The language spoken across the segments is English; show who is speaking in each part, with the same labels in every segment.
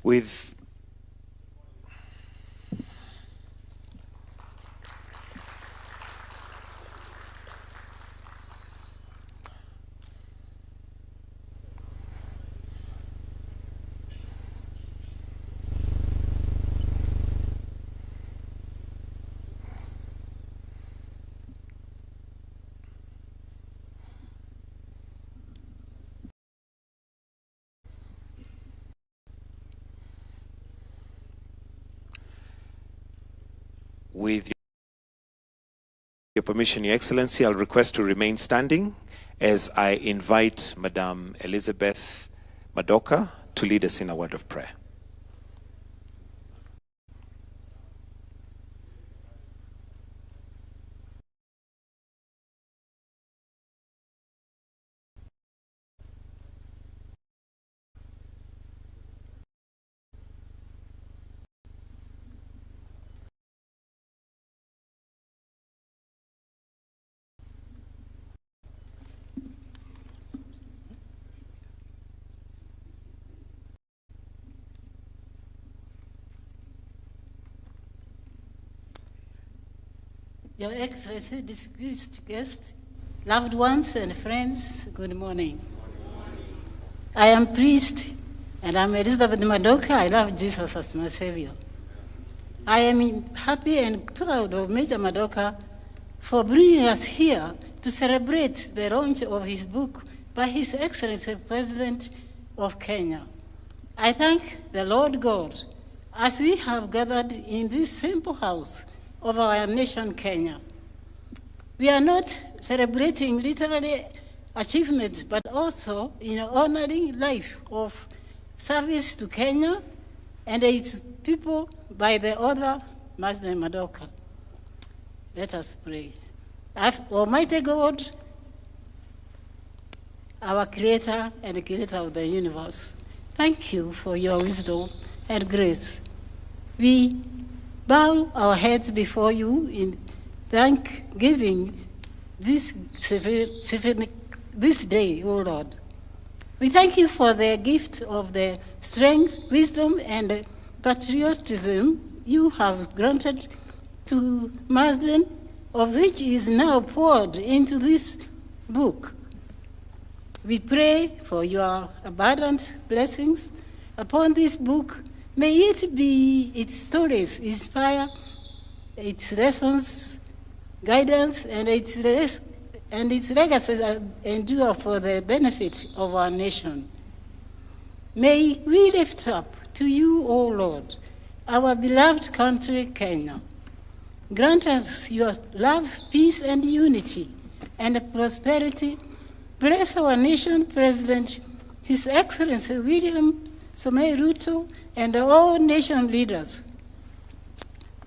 Speaker 1: With your permission, Your Excellency, I'll request to remain standing as I invite Madame Elizabeth Madoka to lead us in a word of prayer.
Speaker 2: Your Excellency, distinguished guests, loved ones and friends, good morning. I am priest and I'm Elizabeth Madoka. I love Jesus as my Savior. I am happy and proud of Major Madoka for bringing us here to celebrate the launch of his book by His Excellency President of Kenya. I thank the Lord God as we have gathered in this simple house of our nation, Kenya. We are not celebrating literary achievements, but also in honoring life of service to Kenya and its people by the author, Marsden Madoka. Let us pray. Almighty God, our Creator and Creator of the universe, thank you for your wisdom and grace. We bow our heads before you in thanksgiving this day, O Lord. We thank you for the gift of the strength, wisdom, and patriotism you have granted to Marsden, of which is now poured into this book. We pray for your abundant blessings upon this book. May it be its stories inspire, its lessons, guidance, and its legacy endure for the benefit of our nation. May we lift up to you, O Lord, our beloved country, Kenya. Grant us your love, peace, and unity, and prosperity. Bless our nation, President, His Excellency William Samoei Ruto, and all nation leaders.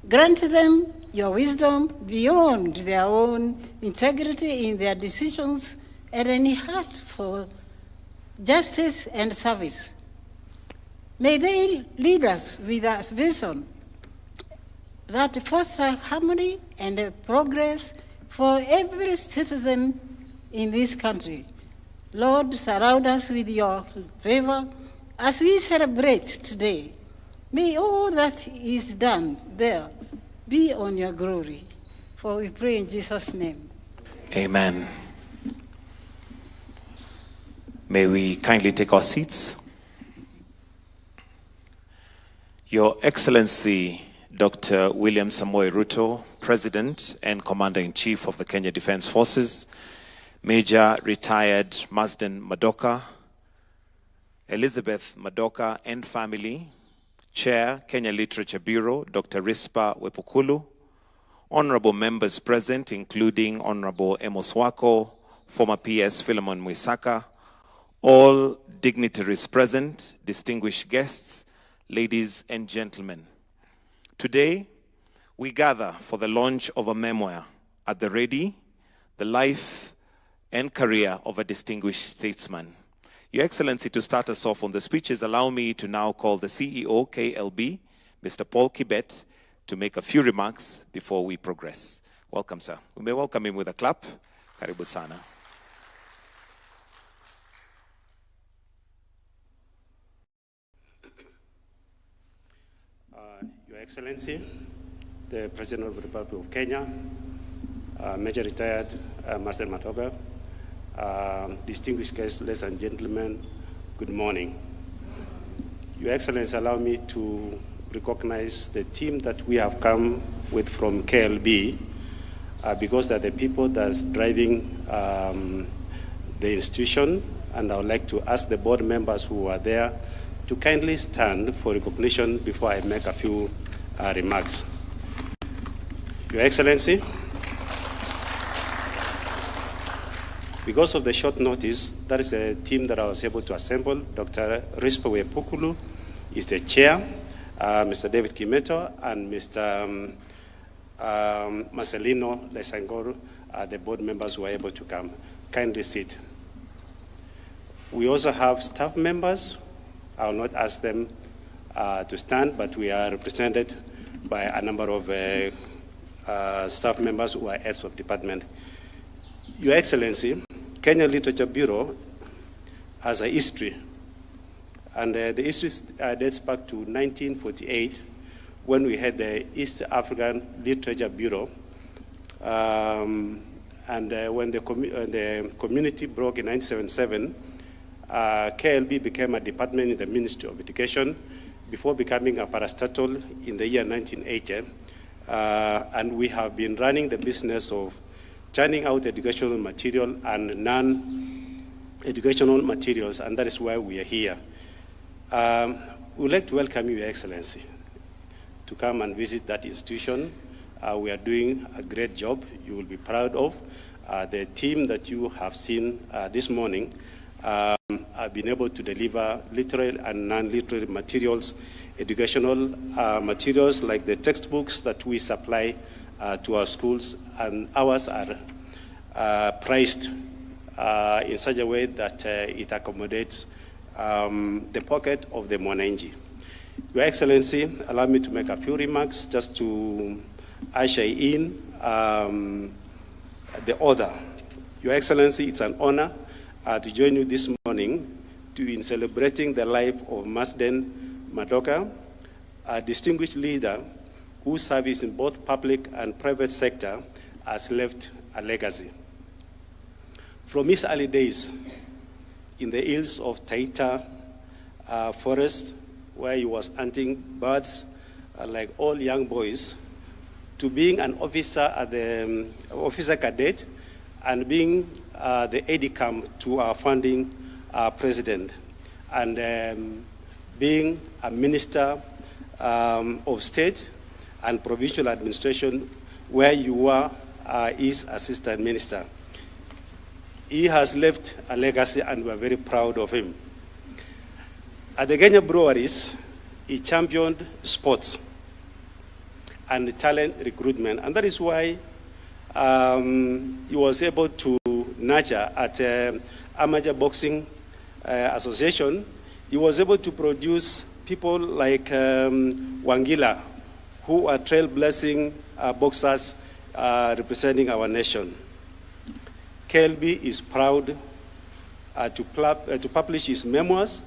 Speaker 2: Grant them your wisdom beyond their own integrity in their decisions and any heart for justice and service. May they lead us with a vision that foster harmony and progress for every citizen in this country. Lord, surround us with your favor as we celebrate today. May all that is done there be on your glory. For we pray in Jesus' name.
Speaker 1: Amen. May we kindly take our seats. Your Excellency, Dr. William Samoei Ruto, President and Commander-in-Chief of the Kenya Defense Forces, Major Retired Marsden Madoka, Elizabeth Madoka and family, Chair, Kenya Literature Bureau, Dr. Rispa Wepukulu, honorable members present, including Honorable Amos Wako, former PS Philemon Mwisaka, all dignitaries present, distinguished guests, ladies and gentlemen. Today, we gather for the launch of a memoir, At the Ready, the life and career of a distinguished statesman. Your Excellency, to start us off on the speeches, allow me to now call the CEO, KLB, Mr. Paul Kibet, to make a few remarks before we progress. Welcome, sir. We may welcome him with a clap. Karibu sana.
Speaker 3: Your Excellency, the President of the Republic of Kenya, Major Retired Master Madoka, distinguished guests, ladies and gentlemen, good morning. Your Excellency, allow me to recognize the team that we have come with from KLB because they're the people that's driving the institution, and I would like to ask the board members who are there to kindly stand for recognition before I make a few remarks. Your Excellency, because of the short notice, that is a team that I was able to assemble. Dr. Rispa Wepukulu is the chair, Mr. David Kimeto, and Mr. Marcelino Lesangoro are the board members who are able to come. Kindly sit. We also have staff members. I will not ask them to stand, but we are represented by a number of staff members who are heads of department. Your Excellency, Kenya Literature Bureau has a history, and the history dates back to 1948 when we had the East African Literature Bureau. When the community broke in 1977, KLB became a department in the Ministry of Education before becoming a parastatal in the year 1980. And we have been running the business of churning out educational material and non-educational materials, and that is why we are here. We would like to welcome you, Your Excellency, to come and visit that institution. We are doing a great job. You will be proud of. The team that you have seen this morning have been able to deliver literary and non-literary materials, educational materials like the textbooks that we supply to our schools, and ours are priced in such a way that it accommodates the pocket of the mwananchi. Your Excellency, allow me to make a few remarks just to usher in the order. Your Excellency, it's an honor to join you this morning in celebrating the life of Marsden Madoka, a distinguished leader whose service in both public and private sector has left a legacy. From his early days in the hills of Taita Forest, where he was hunting birds like all young boys, to being an officer at the officer cadet and being the aide-de-camp to our founding president, and being a minister of state and provincial administration, where you were his assistant minister. He has left a legacy, and we are very proud of him. At the Kenya Breweries, he championed sports and talent recruitment, and that is why he was able to nurture at Amateur Boxing Association. He was able to produce people like Wangila, who are trailblazing boxers representing our nation. KLB is proud to publish his memoirs,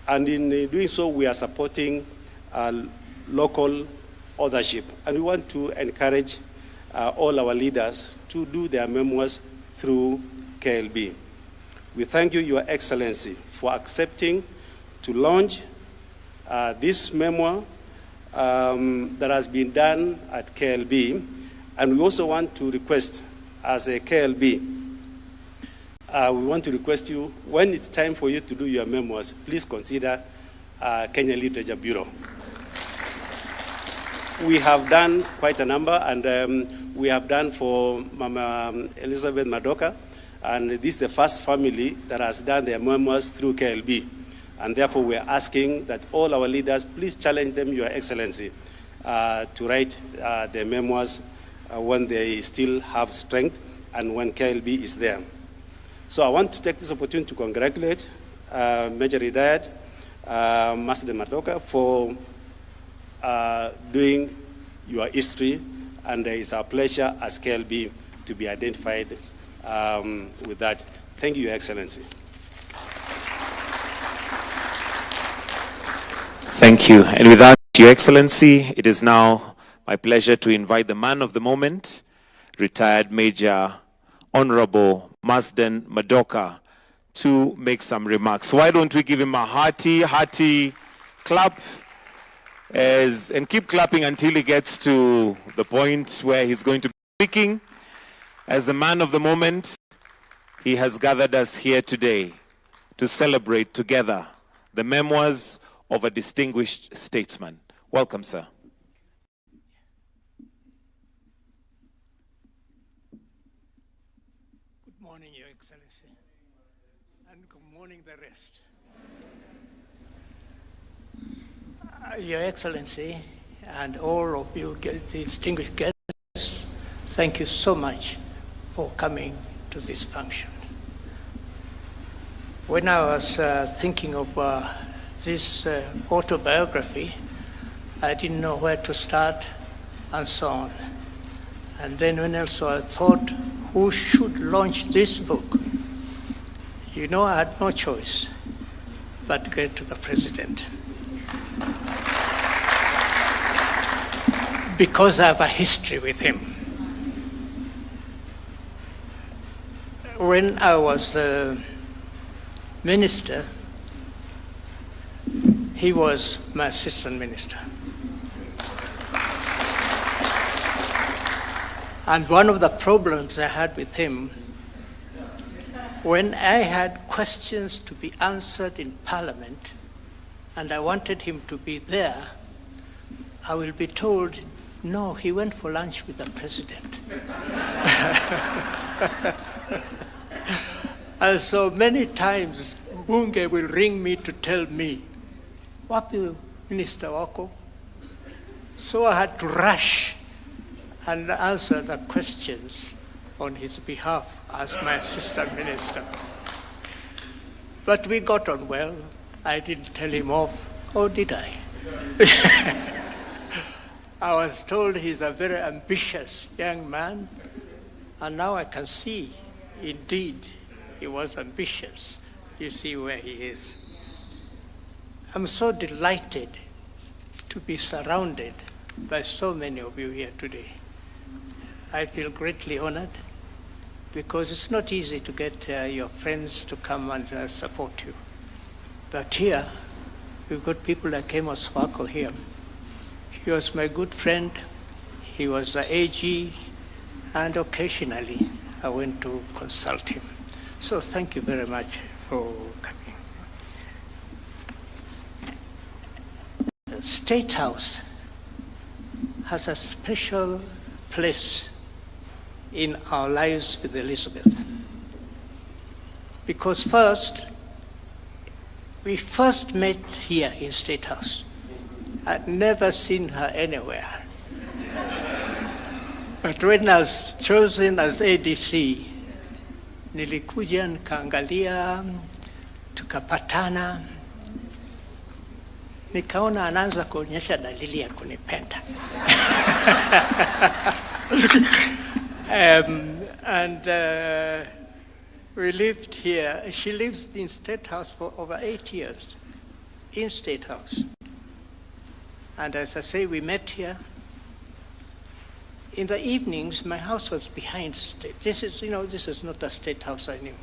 Speaker 3: and in doing so, we are supporting local authorship. And we want to encourage all our leaders to do their memoirs through KLB. We thank you, Your Excellency, for accepting to launch this memoir that has been done at KLB. And we also want to request, as a KLB, we want to request you, when it's time for you to do your memoirs, please consider Kenya Literature Bureau. We have done quite a number, and we have done for Mama Elizabeth Madoka, and this is the first family that has done their memoirs through KLB. And therefore, we are asking that all our leaders, please challenge them, Your Excellency, to write their memoirs when they still have strength and when KLB is there. So I want to take this opportunity to congratulate Major Retired Marsden Madoka for doing your history, and it's our pleasure as KLB to be identified with that. Thank you, Your Excellency.
Speaker 1: Thank you. And with that, Your Excellency, it is now my pleasure to invite the man of the moment, retired Major Honorable Marsden Madoka, to make some remarks. Why don't we give him a hearty clap and keep clapping until he gets to the point where he's going to be speaking. As the man of the moment, he has gathered us here today to celebrate together the memoirs of a distinguished statesman. Welcome, sir.
Speaker 4: Good morning, Your Excellency, and good morning, the rest. Your Excellency, and all of you distinguished guests, thank you so much for coming to this function. When I was thinking of this autobiography, I didn't know where to start and so on. And then when also I thought, who should launch this book? You know, I had no choice but to get to the president. Because I have a history with him. When I was minister, he was my assistant minister. And one of the problems I had with him, when I had questions to be answered in Parliament, and I wanted him to be there, I will be told, no, he went for lunch with the president. And so many times, Bunge will ring me to tell me, wapi Minister wako? So I had to rush and answer the questions on his behalf as my assistant minister. But we got on well. I didn't tell him off, or did I? I was told he's a very ambitious young man, and now I can see, indeed, he was ambitious. You see where he is. I'm so delighted to be surrounded by so many of you here today. I feel greatly honored because it's not easy to get your friends to come and support you. But here, we've got people like Amos Wako here. He was my good friend. He was the AG, and occasionally I went to consult him. So thank you very much for coming. The State House has a special place in our lives with Elizabeth. Because we first met here in State House. I'd never seen her anywhere. But when I was chosen as ADC, nilikuja nikaangalia, tukapatana, nikaona anaanza kuonyesha dalili ya kunipenda. We lived here. She lived in State House for over 8 years, in State House. And as I say, we met here. In the evenings, my house was behind State. This is not the State House I knew.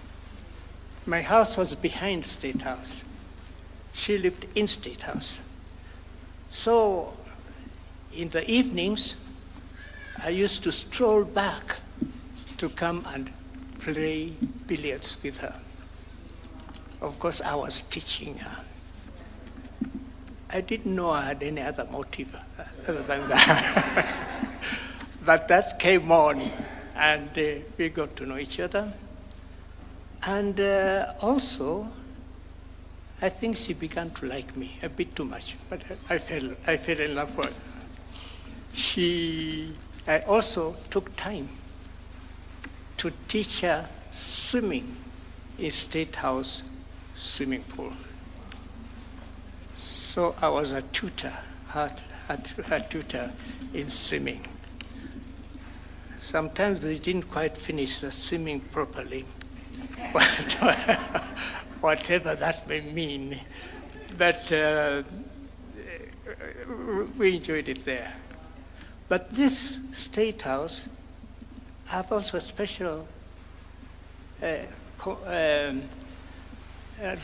Speaker 4: My house was behind State House. She lived in State House. So in the evenings, I used to stroll back to come and play billiards with her. Of course, I was teaching her. I didn't know I had any other motive other than that. But that came on, and we got to know each other. And also, I think she began to like me a bit too much, but I fell in love with her. I also took time to teach her swimming in State House swimming pool. So I was a tutor, a tutor in swimming. Sometimes we didn't quite finish the swimming properly, whatever that may mean. But we enjoyed it there. But this State House have also a special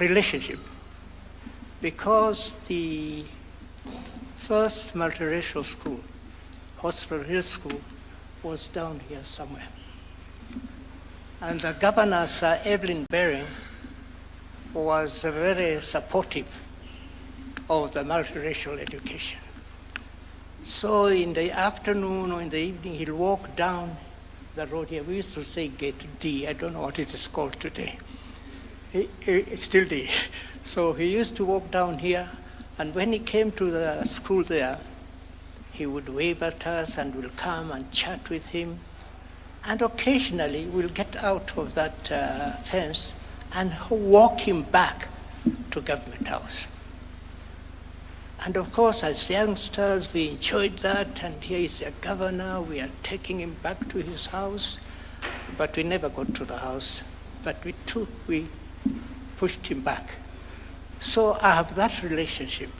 Speaker 4: relationship, because the first multiracial school, Hospital Hill School, was down here somewhere. And the governor, Sir Evelyn Baring, was very supportive of the multiracial education. So in the afternoon or in the evening, he'll walk down the road here. We used to say Gate D. I don't know what it is called today. It's still D. So he used to walk down here, and when he came to the school there, he would wave at us and we'll come and chat with him. And occasionally we'll get out of that fence and walk him back to Government House. And of course, as youngsters, we enjoyed that, and here is the governor, we are taking him back to his house, but we never got to the house, but we pushed him back. So I have that relationship.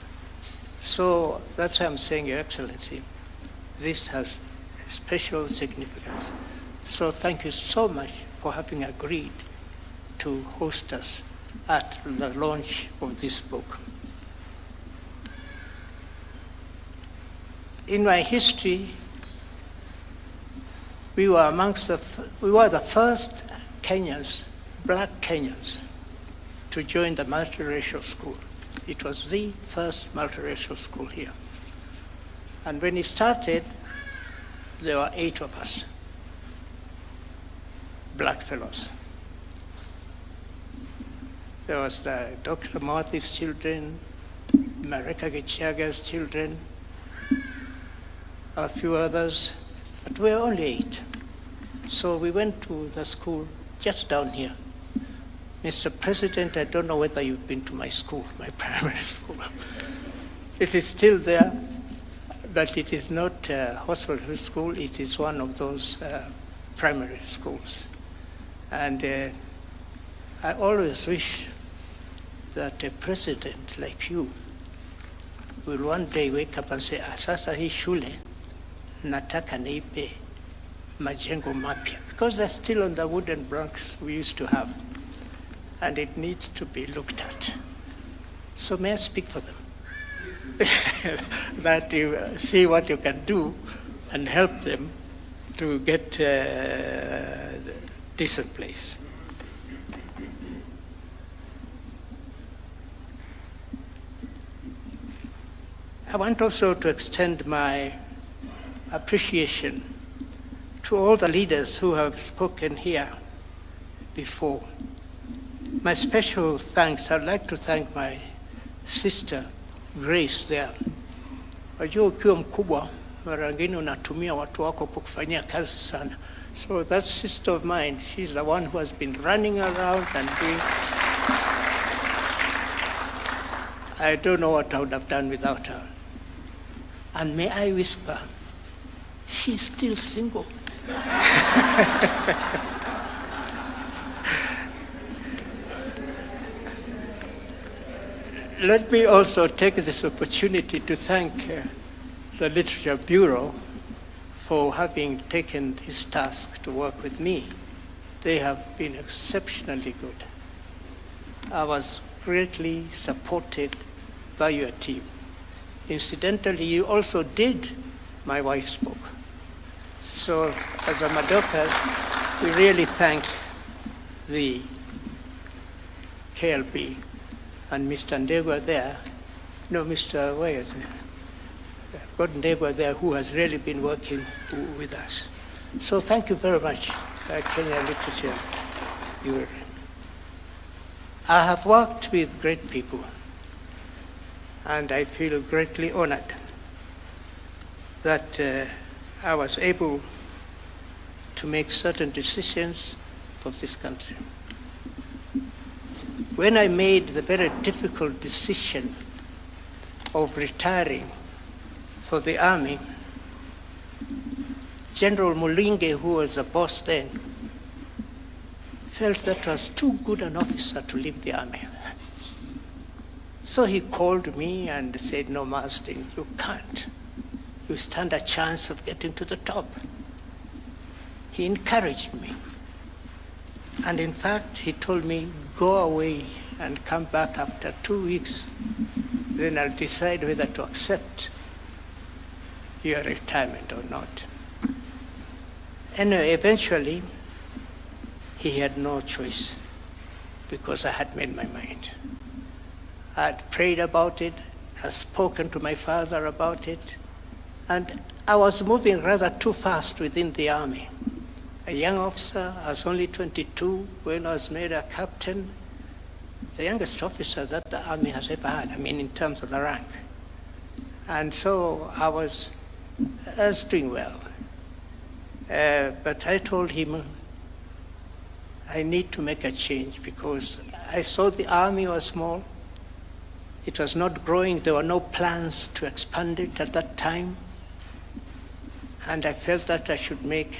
Speaker 4: So that's why I'm saying, Your Excellency, this has special significance. So thank you so much for having agreed to host us at the launch of this book. In my history, we were the first Kenyans, black Kenyans, to join the multiracial school. It was the first multiracial school here. And when it started, there were 8 of us, black fellows. There was Dr. Marthy's children, Mareka Gichaga's children, a few others, but we were only 8. So we went to the school just down here. Mr. President, I don't know whether you've been to my school, my primary school. It is still there, but it is not a hospital school. It is one of those primary schools. And I always wish that a president like you will one day wake up and say, sasa hii shule nataka niipe majengo mapya, because they're still on the wooden blocks we used to have, and it needs to be looked at. So may I speak for them? That you see what you can do and help them to get a decent place. I want also to extend my appreciation to all the leaders who have spoken here before. My special thanks, I'd like to thank my sister Grace there. Wajua ukiwa mkubwa, mara nyingine unatumia watu wako kukufanyia kazi sana. So that sister of mine, she's the one who has been running around and doing. I don't know what I would have done without her. And may I whisper, she's still single. Let me also take this opportunity to thank the Literature Bureau for having taken this task to work with me. They have been exceptionally good. I was greatly supported by your team. Incidentally, you also did my wife's book. So as a Madokas, we really thank the KLB and Mr. Ndegwa there. No, Mr. Where is it? I've got Ndegwa there who has really been working with us. So thank you very much, Kenya Literature Bureau. I have worked with great people, and I feel greatly honored that I was able to make certain decisions for this country. When I made the very difficult decision of retiring for the army, General Mulinge, who was the boss then, felt that was too good an officer to leave the army. So he called me and said, no, Marsden, you can't. You stand a chance of getting to the top. He encouraged me. And in fact, he told me, go away and come back after 2 weeks. Then I'll decide whether to accept your retirement or not. Anyway, eventually, he had no choice because I had made my mind. I had prayed about it, I had spoken to my father about it, and I was moving rather too fast within the army. A young officer, I was only 22 when I was made a captain, the youngest officer that the army has ever had, I mean in terms of the rank. And so I was doing well. But I told him I need to make a change because I saw the army was small. It was not growing. There were no plans to expand it at that time. And I felt that I should make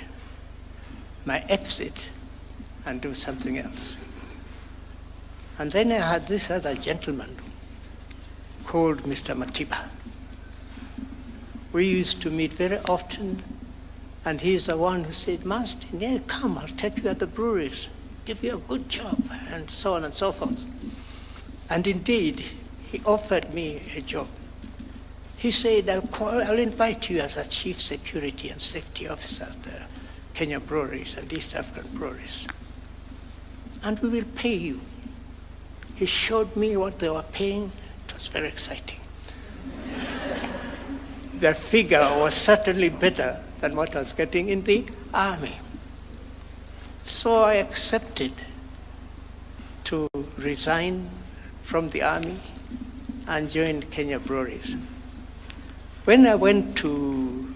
Speaker 4: my exit and do something else. And then I had this other gentleman called Mr. Matiba. We used to meet very often, and he's the one who said, Marsden, yeah, come, I'll take you at the breweries, give you a good job, and so on and so forth. And indeed, he offered me a job. He said, I'll invite you as a chief security and safety officer at the Kenya breweries and East African breweries. And we will pay you. He showed me what they were paying. It was very exciting. The figure was certainly better than what I was getting in the army. So I accepted to resign from the army and joined Kenya Breweries. When I went to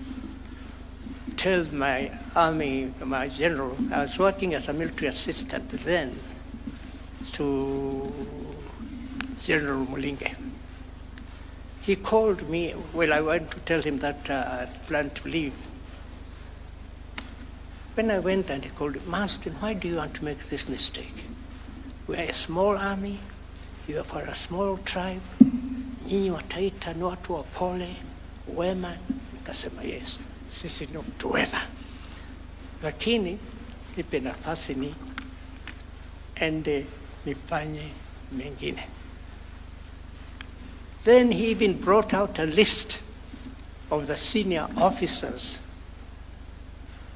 Speaker 4: tell my army, my general, I was working as a military assistant then to General Mulinge. He called me, well, I went to tell him that I planned to leave. When I went and he called me, Marsden, why do you want to make this mistake? We are a small army, you are for a small tribe, nyinyi wataita ni watu wapole, wema. Nikasema yes, sisi ni watu wema. Lakini nipe nafasi ni ende nifanye mengine. Then he even brought out a list of the senior officers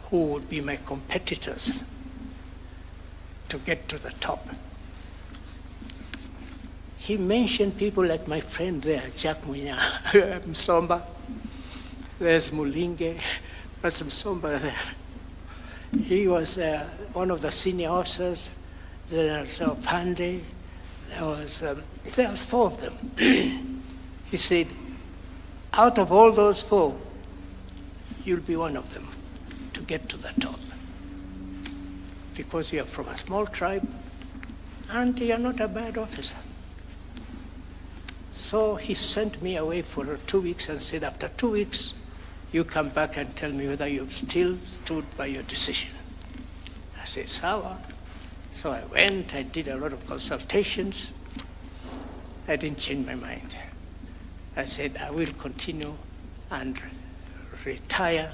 Speaker 4: who would be my competitors to get to the top. He mentioned people like my friend there, Jack Munya, Msomba. There's Mulinge, there's Msomba there. He was one of the senior officers. There's Pande. There was 4 of them. He said, out of all those 4, you'll be one of them to get to the top. Because you're from a small tribe and you're not a bad officer. So he sent me away for 2 weeks and said, after 2 weeks, you come back and tell me whether you've still stood by your decision. I said, sawa. So I went, I did a lot of consultations. I didn't change my mind. I said, I will continue and retire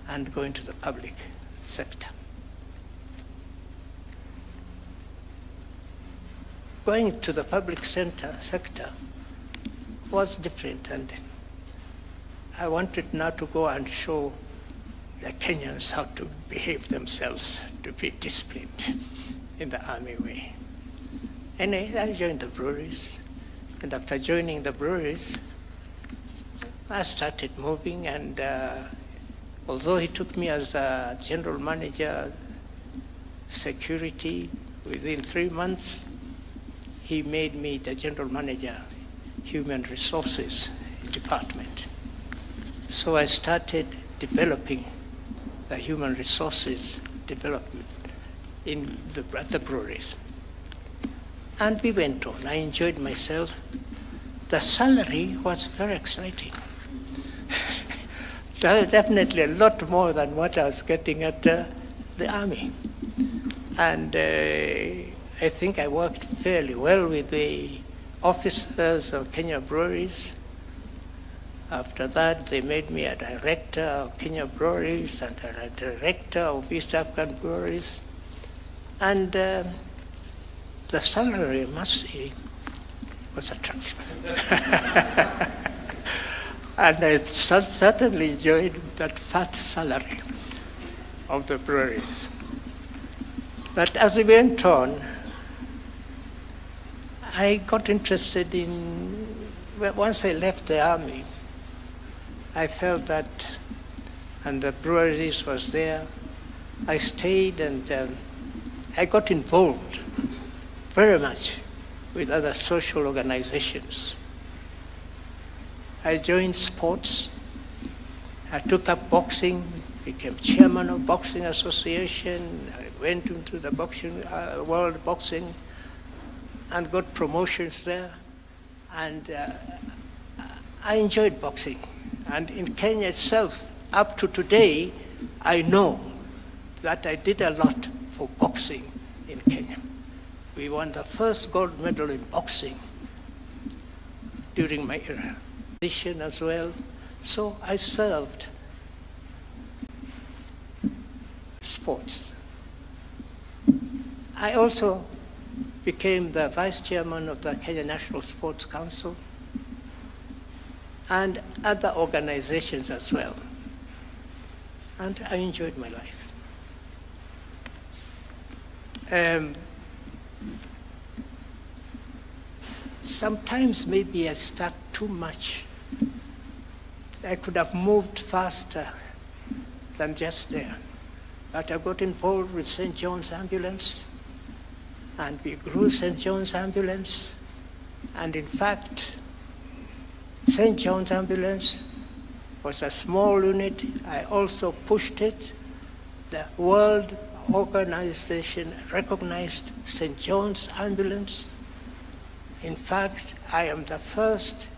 Speaker 4: and go into the public sector. Going to the public sector was different, and I wanted now to go and show the Kenyans how to behave themselves, to be disciplined in the army way. And I joined the breweries, and after joining the breweries, I started moving, and although he took me as a general manager, security, within 3 months, he made me the general manager, human resources department. So I started developing the human resources development at the breweries. And we went on. I enjoyed myself. The salary was very exciting. Definitely a lot more than what I was getting at the army. And I think I worked fairly well with the officers of Kenya Breweries. After that, they made me a director of Kenya Breweries and a director of East African Breweries. And the salary, I must say, was attractive. And I certainly enjoyed that fat salary of the breweries. But as we went on, I got interested in, once I left the army, I felt that, and the breweries was there, I stayed and I got involved very much with other social organizations. I joined sports. I took up boxing, became chairman of Boxing Association. I went into the boxing, world boxing and got promotions there. And I enjoyed boxing. And in Kenya itself, up to today, I know that I did a lot for boxing in Kenya. We won the first gold medal in boxing during my era. As well. So I served sports. I also became the vice chairman of the Kenya National Sports Council and other organizations as well. And I enjoyed my life. Sometimes maybe I stuck too much. I could have moved faster than just there. But I got involved with St. John's Ambulance, and we grew St. John's Ambulance. And in fact, St. John's Ambulance was a small unit. I also pushed it. The World Organization recognized St. John's Ambulance. In fact, I am the first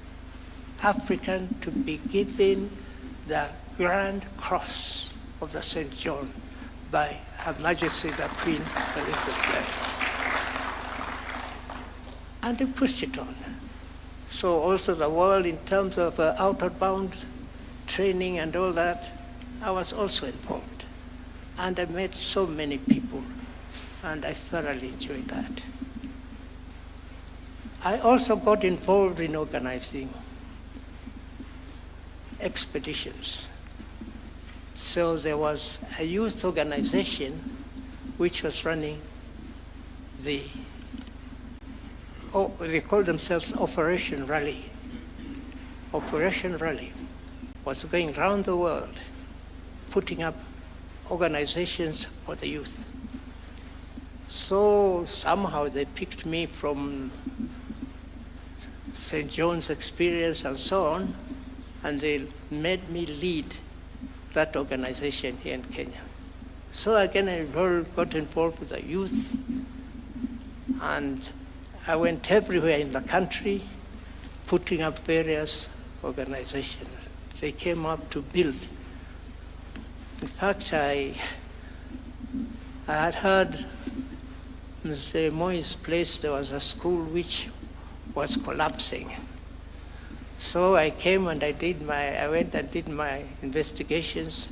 Speaker 4: African to be given the Grand Cross of the St. John by Her Majesty the Queen Elizabeth. And we pushed it on. So also the world, in terms of outward bound training and all that, I was also involved. And I met so many people, and I thoroughly enjoyed that. I also got involved in organizing expeditions. So there was a youth organization which was running they called themselves Operation Rally. Operation Rally was going around the world putting up organizations for the youth. So somehow they picked me from St. John's experience and so on, and they made me lead that organization here in Kenya. So again, I got involved with the youth, and I went everywhere in the country, putting up various organizations. They came up to build. In fact, I had heard in Mr. Moi's place there was a school which was collapsing. So I came and I went and did my investigations.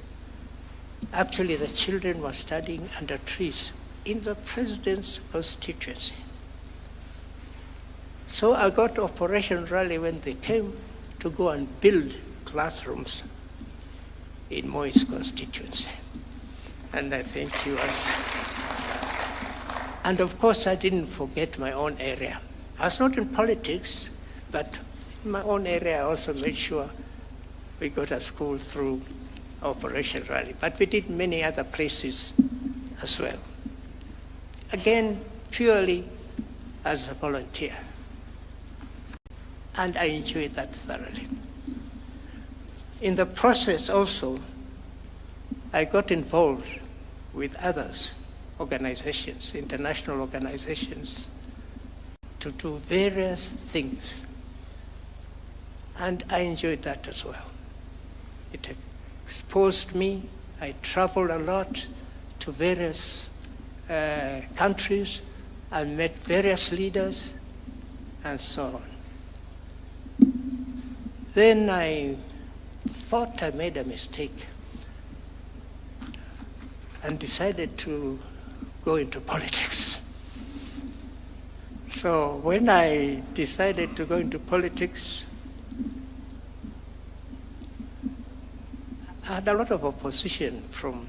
Speaker 4: Actually, the children were studying under trees in the president's constituency. So I got Operation Rally when they came to go and build classrooms in Moi's constituency. And I think he was. And of course, I didn't forget my own area. I was not in politics, but in my own area, I also made sure we got a school through Operation Rally. But we did many other places as well. Again, purely as a volunteer. And I enjoyed that thoroughly. In the process also, I got involved with others, organizations, international organizations, to do various things. And I enjoyed that as well. It exposed me. I traveled a lot to various countries. I met various leaders, and so on. Then I thought I made a mistake and decided to go into politics. So when I decided to go into politics, I had a lot of opposition from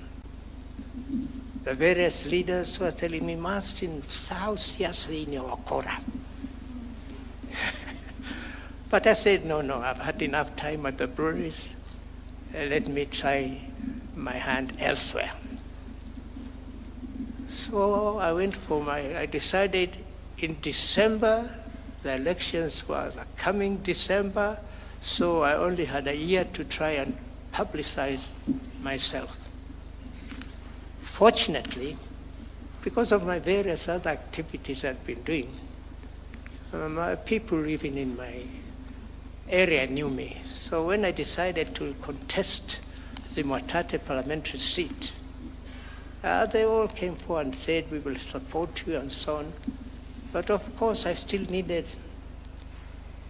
Speaker 4: the various leaders who were telling me, Marsden, sahau siasa ini wakora. But I said, no, I've had enough time at the breweries. Let me try my hand elsewhere. So I decided in December, the elections were coming December, so I only had a year to try and publicize myself. Fortunately, because of my various other activities I've been doing, people even in my area knew me. So when I decided to contest the Mwatate parliamentary seat, they all came forward and said, we will support you and so on. But of course, I still needed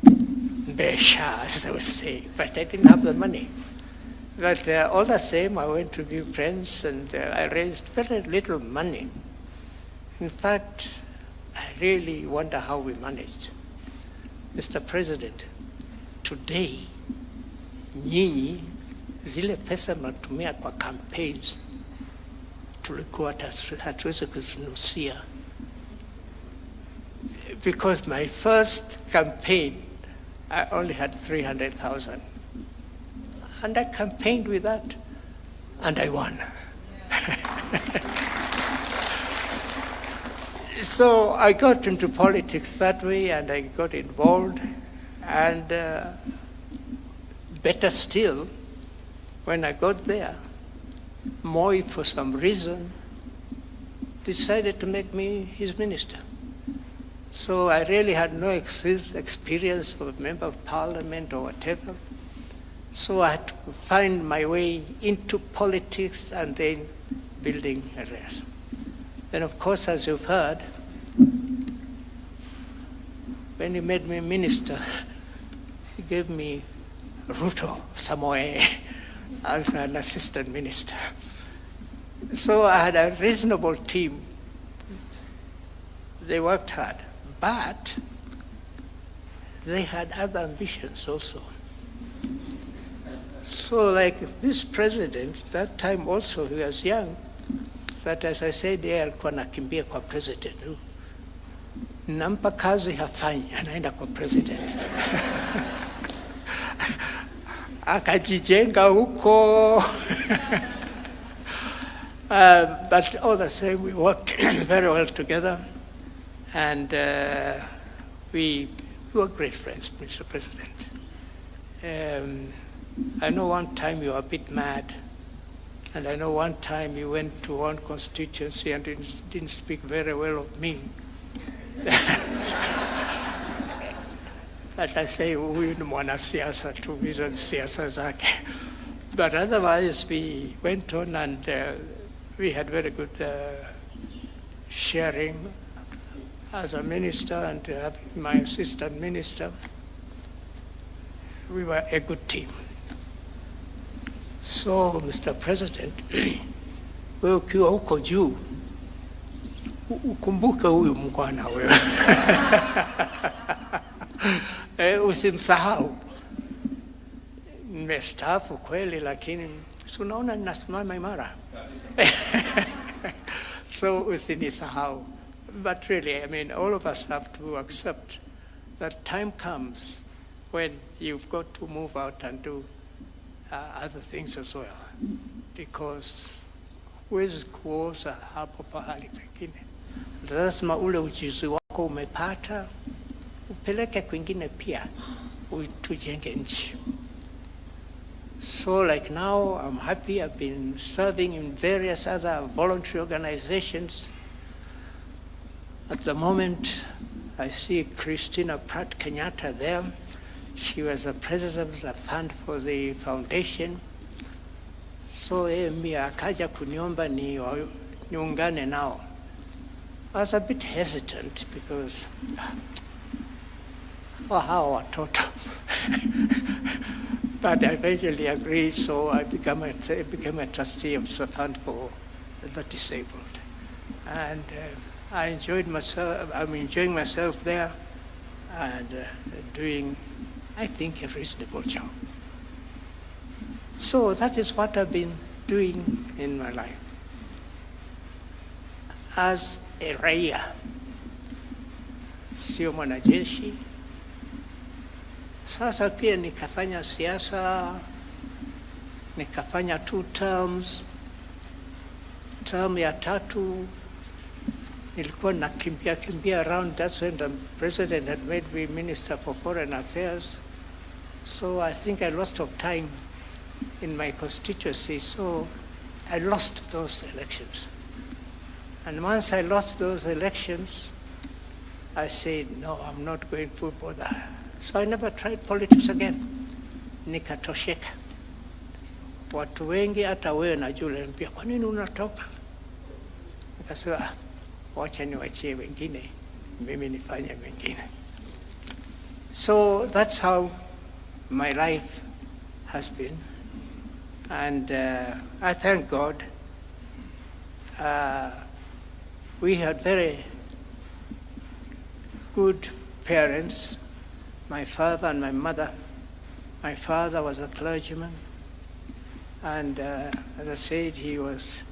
Speaker 4: besha, as I would say, but I didn't have the money. But all the same, I went to view friends and I raised very little money. In fact, I really wonder how we managed. Mr. President, today, nyinyi zile pesa mnatumia kwa campaigns tulikuwa hatuwezi kuzinusia. Because my first campaign, I only had 300,000. And I campaigned with that, and I won. So I got into politics that way, and I got involved. And better still, when I got there, Moi, for some reason, decided to make me his minister. So I really had no experience of a member of parliament or whatever. So I had to find my way into politics and then building a race. Then, of course, as you've heard, when he made me minister, he gave me Ruto Samoe as an assistant minister. So I had a reasonable team. They worked hard, but they had other ambitions also. So like this president, that time also he was young, but as I said, yeye alikuwa nakimbia kwa president. Nampa kazi hafanyi, anaenda kwa president. Akajijenga huko. But all the same, we worked very well together, and we were great friends, Mr. President. I know one time you were a bit mad, and I know one time you went to one constituency and didn't speak very well of me. But I say, huyu ni mwanasiasa tu, hizo ni siasa zake. But otherwise, we went on and we had very good sharing as a minister and having my assistant minister. We were a good team. So, Mr. President, wewe ukiwa huko juu, ukumbuke huyu mkwana wewe. Usimsahau. Nimestaafu kweli, lakini unaona ninasimama imara. So usinisahau. But really, I mean, all of us have to accept that time comes when you've got to move out and do other things as well, because huwezi kuoza hapo pahali pengine. Lazima ule ujuzi wako umepata upeleke kwingine pia, tujenge nchi. So like now, I'm happy. I've been serving in various other voluntary organizations. At the moment, I see Christina Pratt Kenyatta there. She was the president of the fund for the foundation. So mi akaja kuniomba niungane nao. I was a bit hesitant because hawa watoto. But I eventually agreed, so I became a trustee of the fund for the disabled. And I enjoyed myself. I'm enjoying myself there and doing, I think, a reasonable job. So that is what I've been doing in my life. As a raia, sio mwanajeshi. Sasa pia nikafanya siasa, nikafanya 2 terms. Term ya 3 nilikuwa nakimbia around. That's when the president had made me Minister for Foreign Affairs. So I think I lost of time in my constituency, so I lost those elections. And once I lost those elections, I said, no, I'm not going to bother. So I never tried politics again. Nikatosheka. Watu wengi hata wewe najua niambia, kwa nini unatoka? Nikasema, wacha niwachie wengine, mimi nifanye mengine. So that's how my life has been. And I thank God. We had very good parents, my father and my mother. My father was a clergyman, and as I said, he was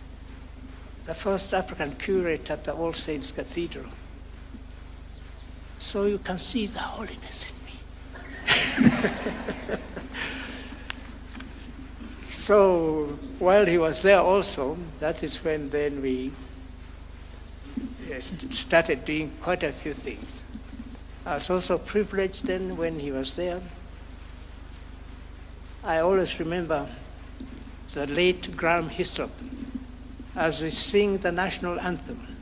Speaker 4: the first African curate at the All Saints Cathedral. So you can see the holiness in me. So while he was there also, that is when then we started doing quite a few things. I was also privileged then when he was there. I always remember the late Graham Hislop as we sing the national anthem.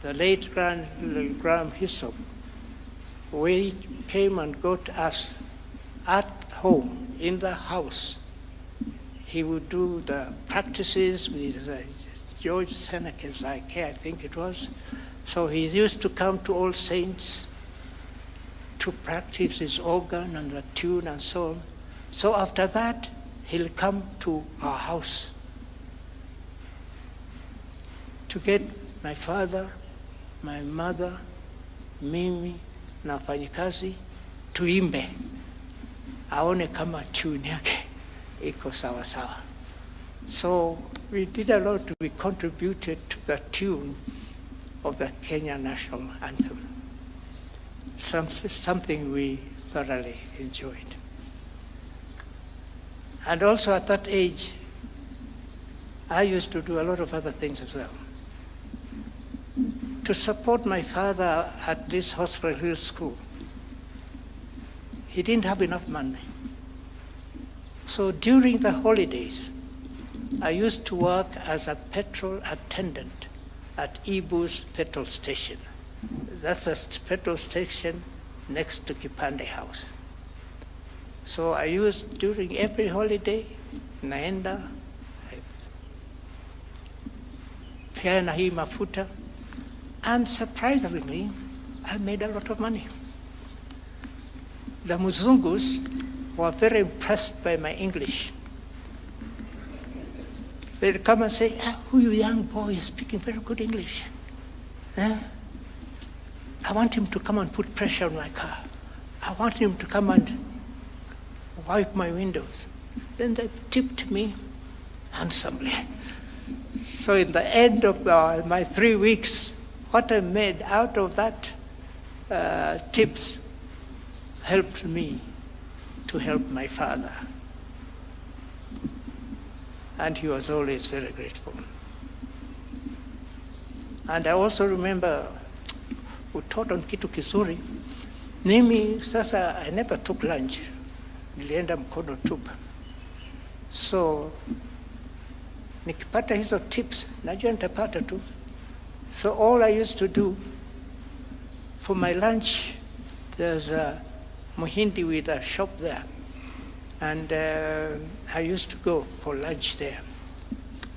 Speaker 4: The late Graham Hislop, we came and got us at home, in the house. He would do the practices with George Seneca's I think it was. So he used to come to All Saints to practice his organ and the tune and so on. So after that, he'll come to our house to get my father, my mother, mimi na wafanyikazi tuimbe, aone kama tune yake iko sawa sawa. So we did a lot. We contributed to the tune of the Kenya national anthem. Something we thoroughly enjoyed. And also at that age, I used to do a lot of other things as well. To support my father at this Hospital Hill School, he didn't have enough money. So during the holidays, I used to work as a petrol attendant at Ibu's petrol station. That's a petrol station next to Kipande House. So I used, during every holiday, naenda, peana hii mafuta, and surprisingly, I made a lot of money. The Muzungus were very impressed by my English. They'd come and say, who you young boy is speaking very good English. I want him to come and put pressure on my car. I want him to come and wipe my windows. Then they tipped me handsomely. So in the end of my 3 weeks, what I made out of that tips helped me to help my father. And he was always very grateful. And I also remember utoto ni kitu kizuri. Mimi sasa, I never took lunch. Nilienda mkono tupa. So nikipata hizo tips, najua nitapata tu. So all I used to do for my lunch, there's a Muhindi with a shop there. And I used to go for lunch there.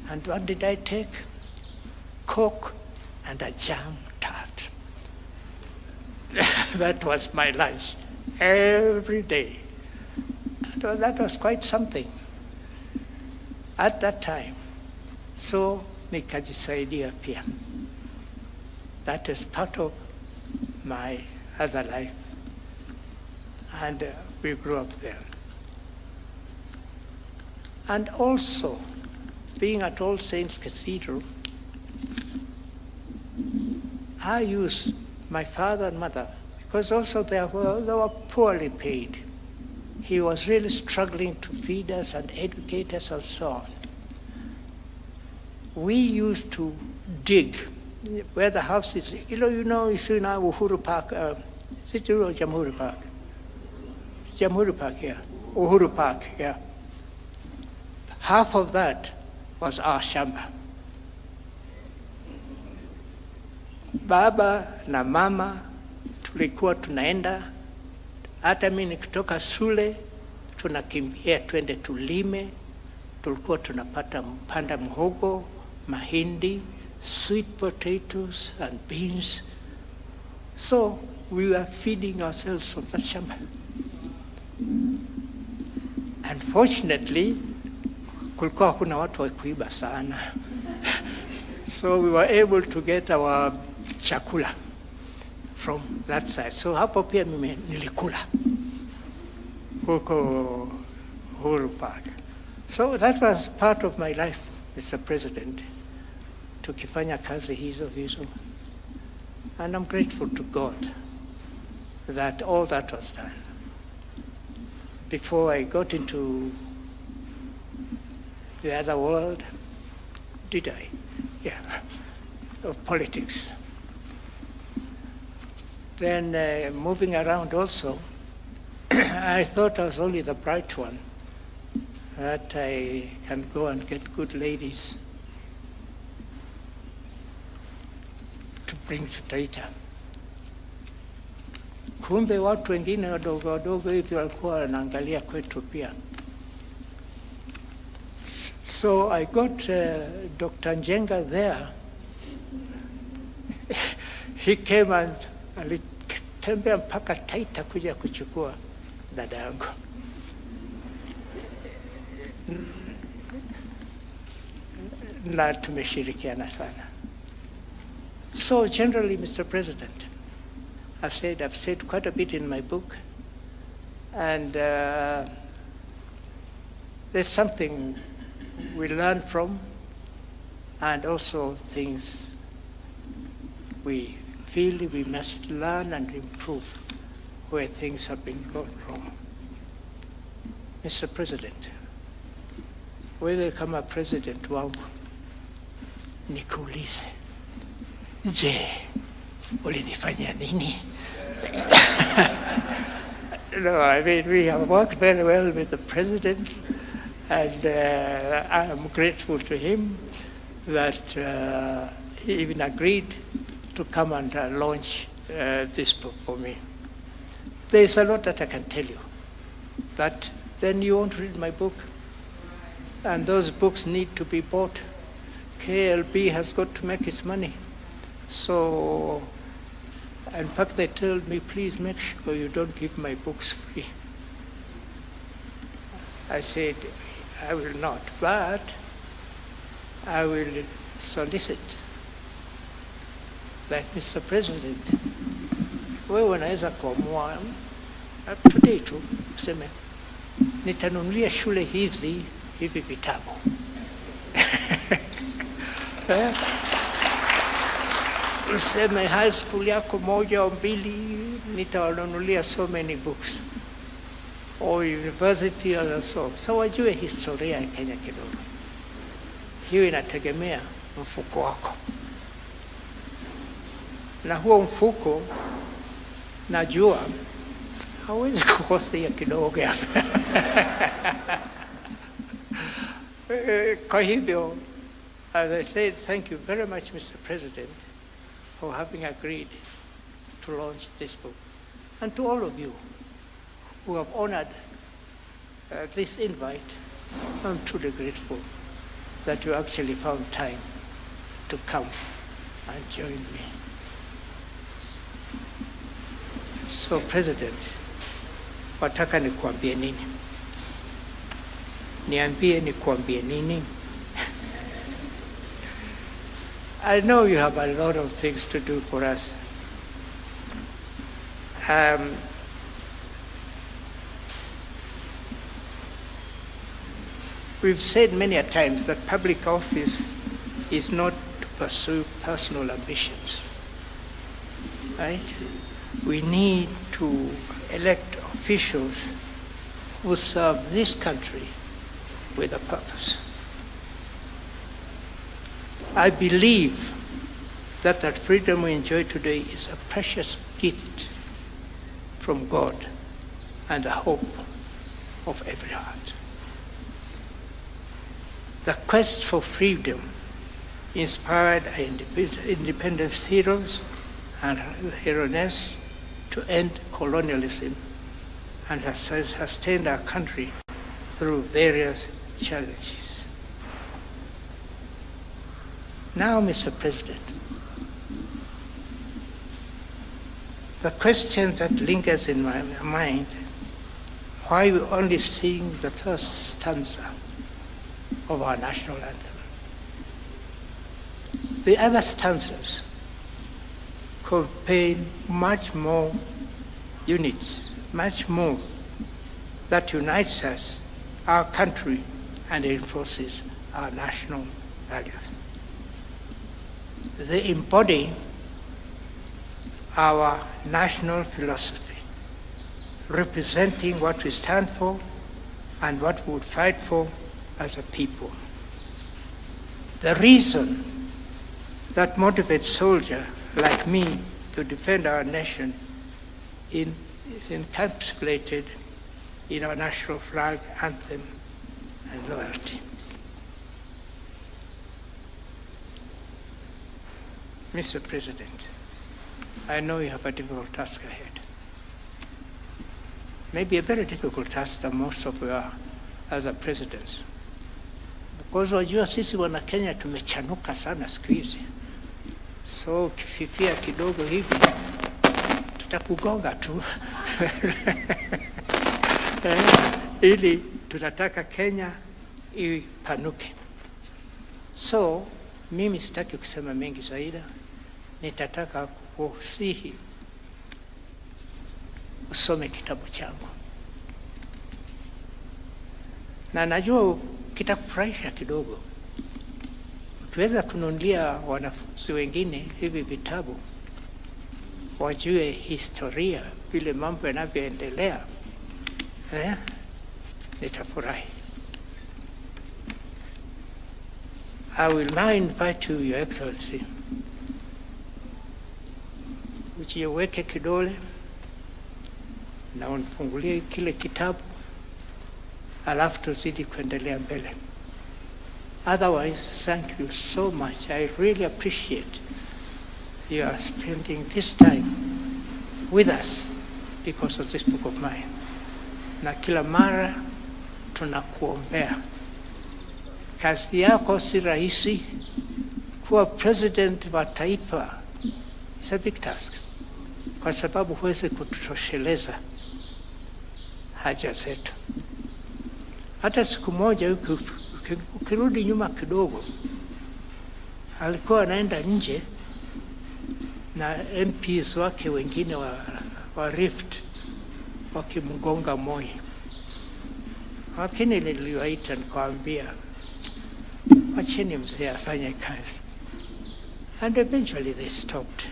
Speaker 4: And what did I take? Coke and a jam tart. That was my lunch every day. That was quite something at that time. So nikajisaidia pia. That is part of my other life. And we grew up there. And also, being at All Saints Cathedral, I used my father and mother, because also they were poorly paid. He was really struggling to feed us and educate us and so on. We used to dig where the house is. You see now Uhuru Park, is it Jamhuri Park? Jamhuri Park, yeah. Uhuru Park, yeah. Half of that was our shamba. Baba na mama tulikuwa tunaenda, hata mimi nikitoka shule tunakimbia twende tulime. Tulikuwa panda mhogo, mahindi, sweet potatoes and beans. So we were feeding ourselves from that shamba. Unfortunately, kulikuwa kuna watu wa kuiba sana. So we were able to get our chakula from that side. So hapo pia mimi nilikula huko Uhuru Park. So that was part of my life, Mr. President, tukifanya kazi hizo. And I'm grateful to God that all that was done. Before I got into the other world, did I? Yeah, of politics. Then moving around also, I thought I was only the bright one, that I can go and get good ladies to bring to Taita. Kumbe watu wengine wadogo hivi walikuwa wanaangalia kwetu pia. So I got Dr. Njenga there. He came and alitembea mpaka Taita kuja kuchukua dada yangu. Na tumeshirikiana sana. So generally, Mr. President, I've said quite a bit in my book, and there's something we learn from, and also things we feel we must learn and improve where things have been gone wrong. Mr. President, wewe kama president wangu, nikuulize, je, ulinifanyia nini? No, I mean, we have worked very well with the president, and I am grateful to him that he even agreed to come and launch this book for me. There's a lot that I can tell you, but then you won't read my book, and those books need to be bought. KLB has got to make its money. So, in fact, they told me, please make sure you don't give my books free. I said, I will not, but I will solicit. Like Mr. President, wewe unaweza kuamua today tu useme nitanunulia shule hivi vitabu. Useme high school yako moja au mbili nitawanunulia so many books, or university or so. So wajue historia ya Kenya kidogo. Hiyo inategemea mfuko wako. Na huo mfuko najua hawezi kukosea kidogo. Kwa hivyo, as I said, thank you very much, Mr. President, for having agreed to launch this book. And to all of you who have honored this invite, I'm truly grateful that you actually found time to come and join me. So President, wataka nikuambie nini? Niambie nikuambie nini? I know you have a lot of things to do for us. We've said many a times that public office is not to pursue personal ambitions, right? We need to elect officials who serve this country with a purpose. I believe that freedom we enjoy today is a precious gift from God and the hope of every heart. The quest for freedom inspired our independence heroes and heroines to end colonialism and has sustained our country through various challenges. Now, Mr. President, the question that lingers in my mind, why we only sing the first stanza of our national anthem? The other stanzas contain much more units, much more that unites us, our country, and enforces our national values. They embody our national philosophy, representing what we stand for and what we would fight for as a people. The reason that motivates soldiers like me to defend our nation is encapsulated in our national flag, anthem, and loyalty. Mr. President, I know you have a difficult task ahead. Maybe a very difficult task than most of you as a president. Because wajua sisi wana Kenya tumechanuka sana siku hizi. So ukififia kidogo hivi tutakugonga tu. Ili tunataka Kenya ipanuke. So mimi sitaki kusema mengi zaidi. Nitataka kukusihi usome kitabu changu. Na najua kitakufurahisha kidogo. Ukiweza kununulia wanafunzi wengine hivi vitabu, wajue historia, vile mambo yanavyoendelea, nitafurahi. I will now invite you, Your Excellency, ujiweke kidole na unifungulie kile kitabu, alafu tuzidi kuendelea mbele. Otherwise, thank you so much. I really appreciate you are spending this time with us because of this book of mine. Na kila mara tunakuombea. Kazi yako si rahisi. Kuwa president wa taifa is a big task, kwa sababu huwezi kutosheleza haja zetu. Hata siku moja ukirudi nyuma kidogo, alikuwa anaenda nje na MPs wake wengine wa Rift wakimgonga moyo. Lakini niliwaita nikawaambia, wacheni mzee afanye kazi. And eventually they stopped,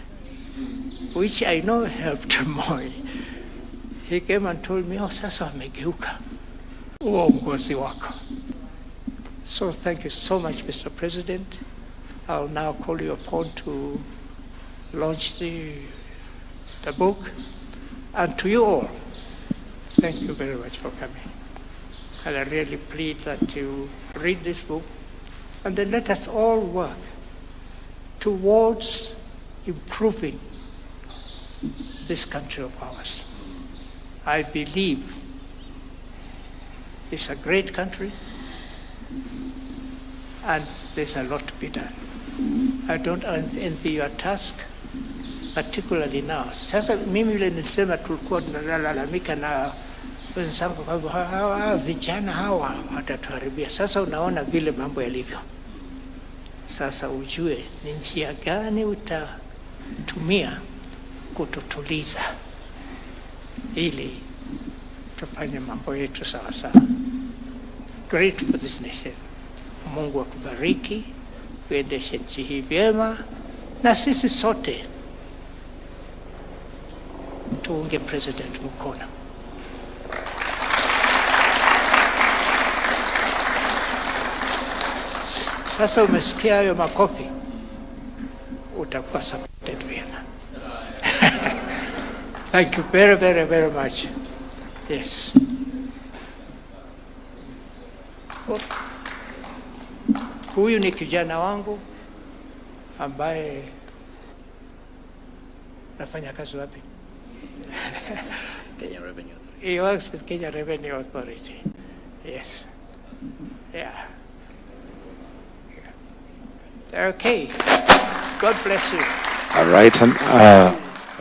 Speaker 4: which I know helped Moi. He came and told me, sasa wamegeuka uongozi wako. So thank you so much, Mr. President. I'll now call you upon to launch the book. And to you all, thank you very much for coming. And I really plead that you read this book, and then let us all work towards improving this country of ours. I believe it's a great country, and there's a lot to be done. I don't envy your task, particularly now. Sasa mimi vile nilisema tulikuwa tunalalamika na wenzangu kwamba hawa vijana hawa watatuharibia. Sasa unaona vile mambo yalivyo. Sasa ujue ni njia gani utatumia kututuliza ili tufanye mambo yetu sawa sawa. Great for this nation. Mungu akubariki, uendeshe nchi hii vyema, na sisi sote tuunge President mkono. Sasa umesikia hayo makofi, utakuwa supported vyema. Thank you very, very, very much. Yes. Huyu ni kijana wangu ambaye nafanya kazi wapi?
Speaker 5: Kenya Revenue Authority.
Speaker 4: He works with Kenya Revenue Authority. Yes. Yeah. Okay. God bless you.
Speaker 1: All right, and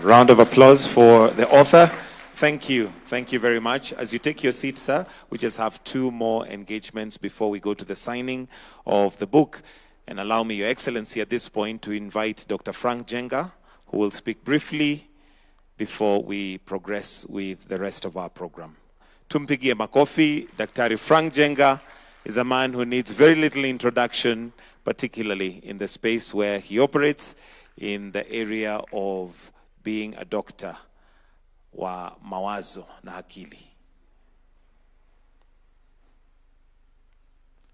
Speaker 1: round of applause for the author. Thank you. Thank you very much. As you take your seat, sir, we just have 2 more engagements before we go to the signing of the book. And allow me, Your Excellency, at this point to invite Dr. Frank Jenga, who will speak briefly before we progress with the rest of our program. Tumpigie makofi. Daktari Frank Jenga is a man who needs very little introduction, particularly in the space where he operates, in the area of being a doctor wa mawazo na akili.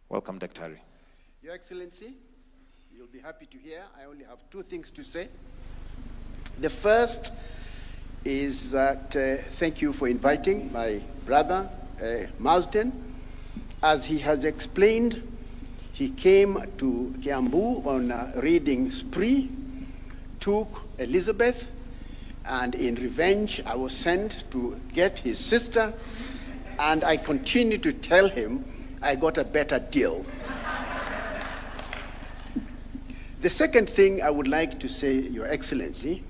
Speaker 1: Welcome, Daktari.
Speaker 6: Your Excellency, you'll be happy to hear I only have 2 things to say. The first is that thank you for inviting my brother, Marsden. As he has explained, he came to Kiambu on a reading spree, took Elizabeth, and in revenge, I was sent to get his sister, and I continue to tell him I got a better deal. The second thing I would like to say, Your Excellency,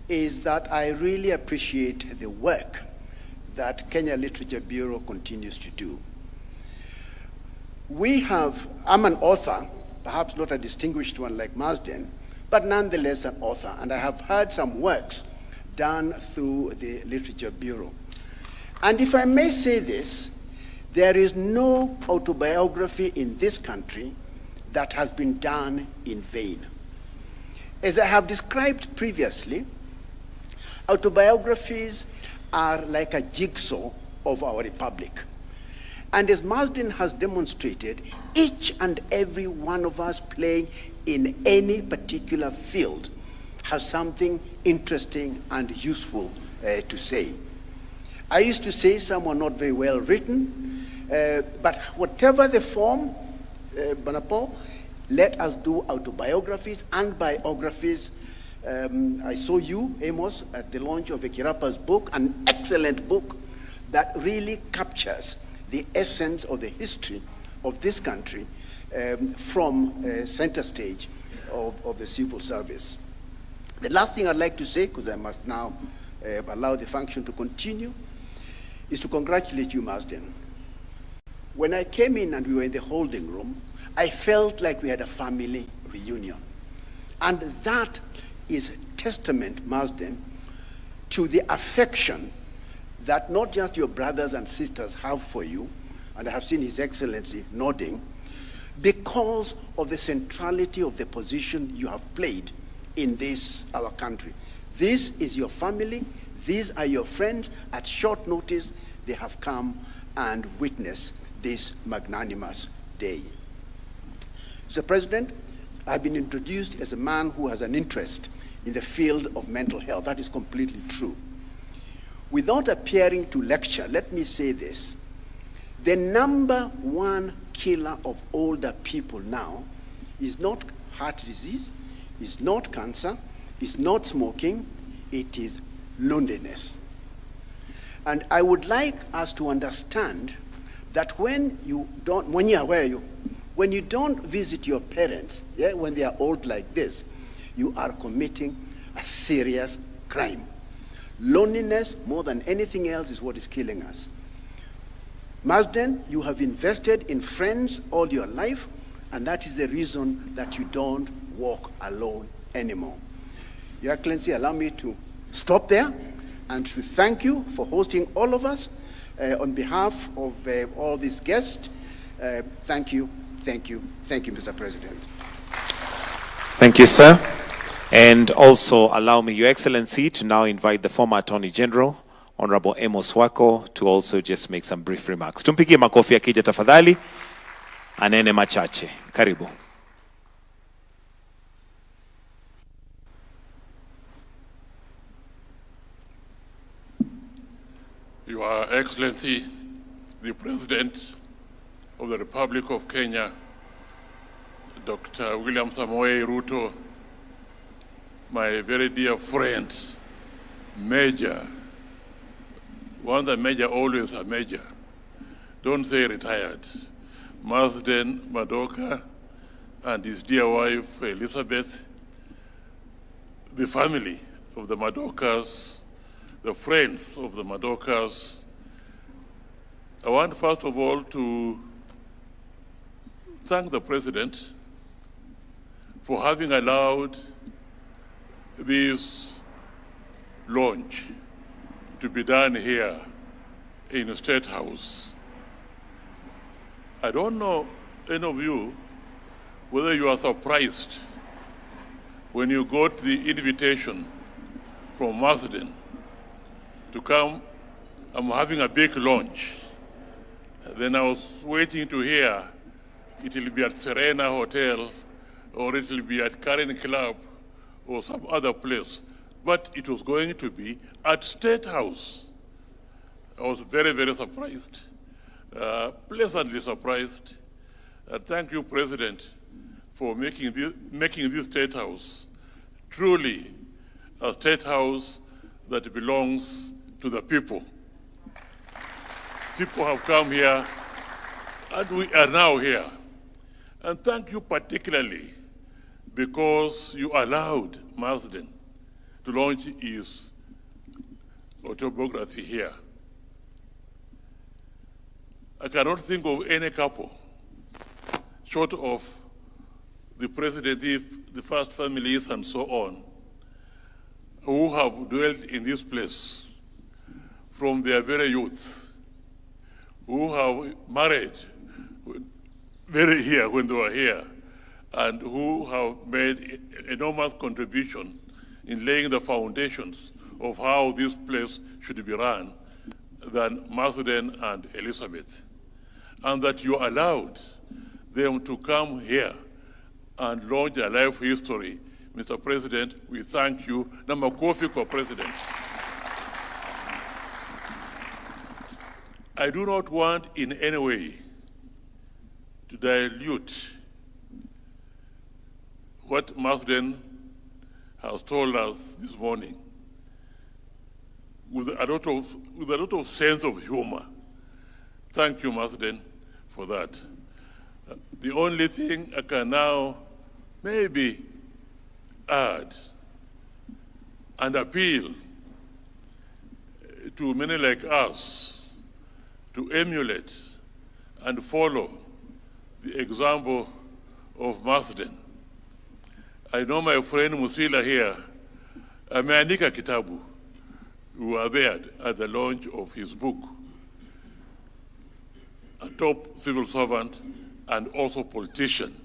Speaker 6: is that I really appreciate the work that Kenya Literature Bureau continues to do. I'm an author, perhaps not a distinguished one like Marsden, but nonetheless an author, and I have heard some works done through the Literature Bureau. And if I may say this, there is no autobiography in this country that has been done in vain. As I have described previously, autobiographies are like a jigsaw of our republic. And as Marsden has demonstrated, each and every one of us playing in any particular field has something interesting and useful to say. I used to say some were not very well written, but whatever the form, Banapo, let us do autobiographies and biographies. I saw you, Amos, at the launch of Ekirapa's book, an excellent book that really captures the essence of the history of this country from center stage of the civil service. The last thing I'd like to say, because I must now allow the function to continue, is to congratulate you, Marsden. When I came in and we were in the holding room, I felt like we had a family reunion. And that is testament, Marsden, to the affection that not just your brothers and sisters have for you, and I have seen His Excellency nodding, because of the centrality of the position you have played in this, our country. This is your family, these are your friends. At short notice, they have come and witnessed this magnanimous day. Mr. President, I've been introduced as a man who has an interest in the field of mental health. That is completely true. Without appearing to lecture, let me say this. The number 1 killer of older people now is not heart disease, is not cancer, is not smoking, it is loneliness. And I would like us to understand that when you don't visit your parents, when they are old like this, you are committing a serious crime. Loneliness, more than anything else, is what is killing us. Marsden, you have invested in friends all your life, and that is the reason that you don't walk alone anymore. Your Excellency, allow me to stop there and to thank you for hosting all of us. On behalf of all these guests, thank you, Mr. President.
Speaker 1: Thank you, sir. And also allow me, Your Excellency, to now invite the former Attorney General, Honorable Amos Wako, to also just make some brief remarks. Tumpigie makofi akija tafadhali, anene machache. Karibu.
Speaker 5: Your Excellency, the President of the Republic of Kenya, Dr. William Samoei Ruto, my very dear friend, Major, once a major, always a major. Don't say retired. Marsden, Madoka, and his dear wife, Elizabeth, the family of the Madokas, the friends of the Madokas. I want first of all to thank the President for having allowed this launch to be done here in the State House. I don't know, any of you, whether you are surprised when you got the invitation from Marsden to come. I'm having a big launch. Then I was waiting to hear it will be at Serena Hotel or it will be at Karen Club or some other place. But it was going to be at State House. I was very, very surprised, pleasantly surprised. Thank you, President, for making this State House truly a State House that belongs to the people. People have come here, and we are now here. And thank you particularly because you allowed Marsden to launch his autobiography here. I cannot think of any couple, short of the President, the first families and so on, who have dwelt in this place from their very youth, who have married very here when they were here, and who have made enormous contribution in laying the foundations of how this place should be run than Marsden and Elizabeth. And that you allowed them to come here and launch their life history. Mr. President, we thank you. Namakofi for President. I do not want in any way to dilute what Marsden has told us this morning with a lot of sense of humor. Thank you, Marsden, for that. The only thing I can now maybe add and appeal to many like us to emulate and follow the example of Marsden. I know my friend Musila here, ameandika kitabu, who were there at the launch of his book, a top civil servant and also politician.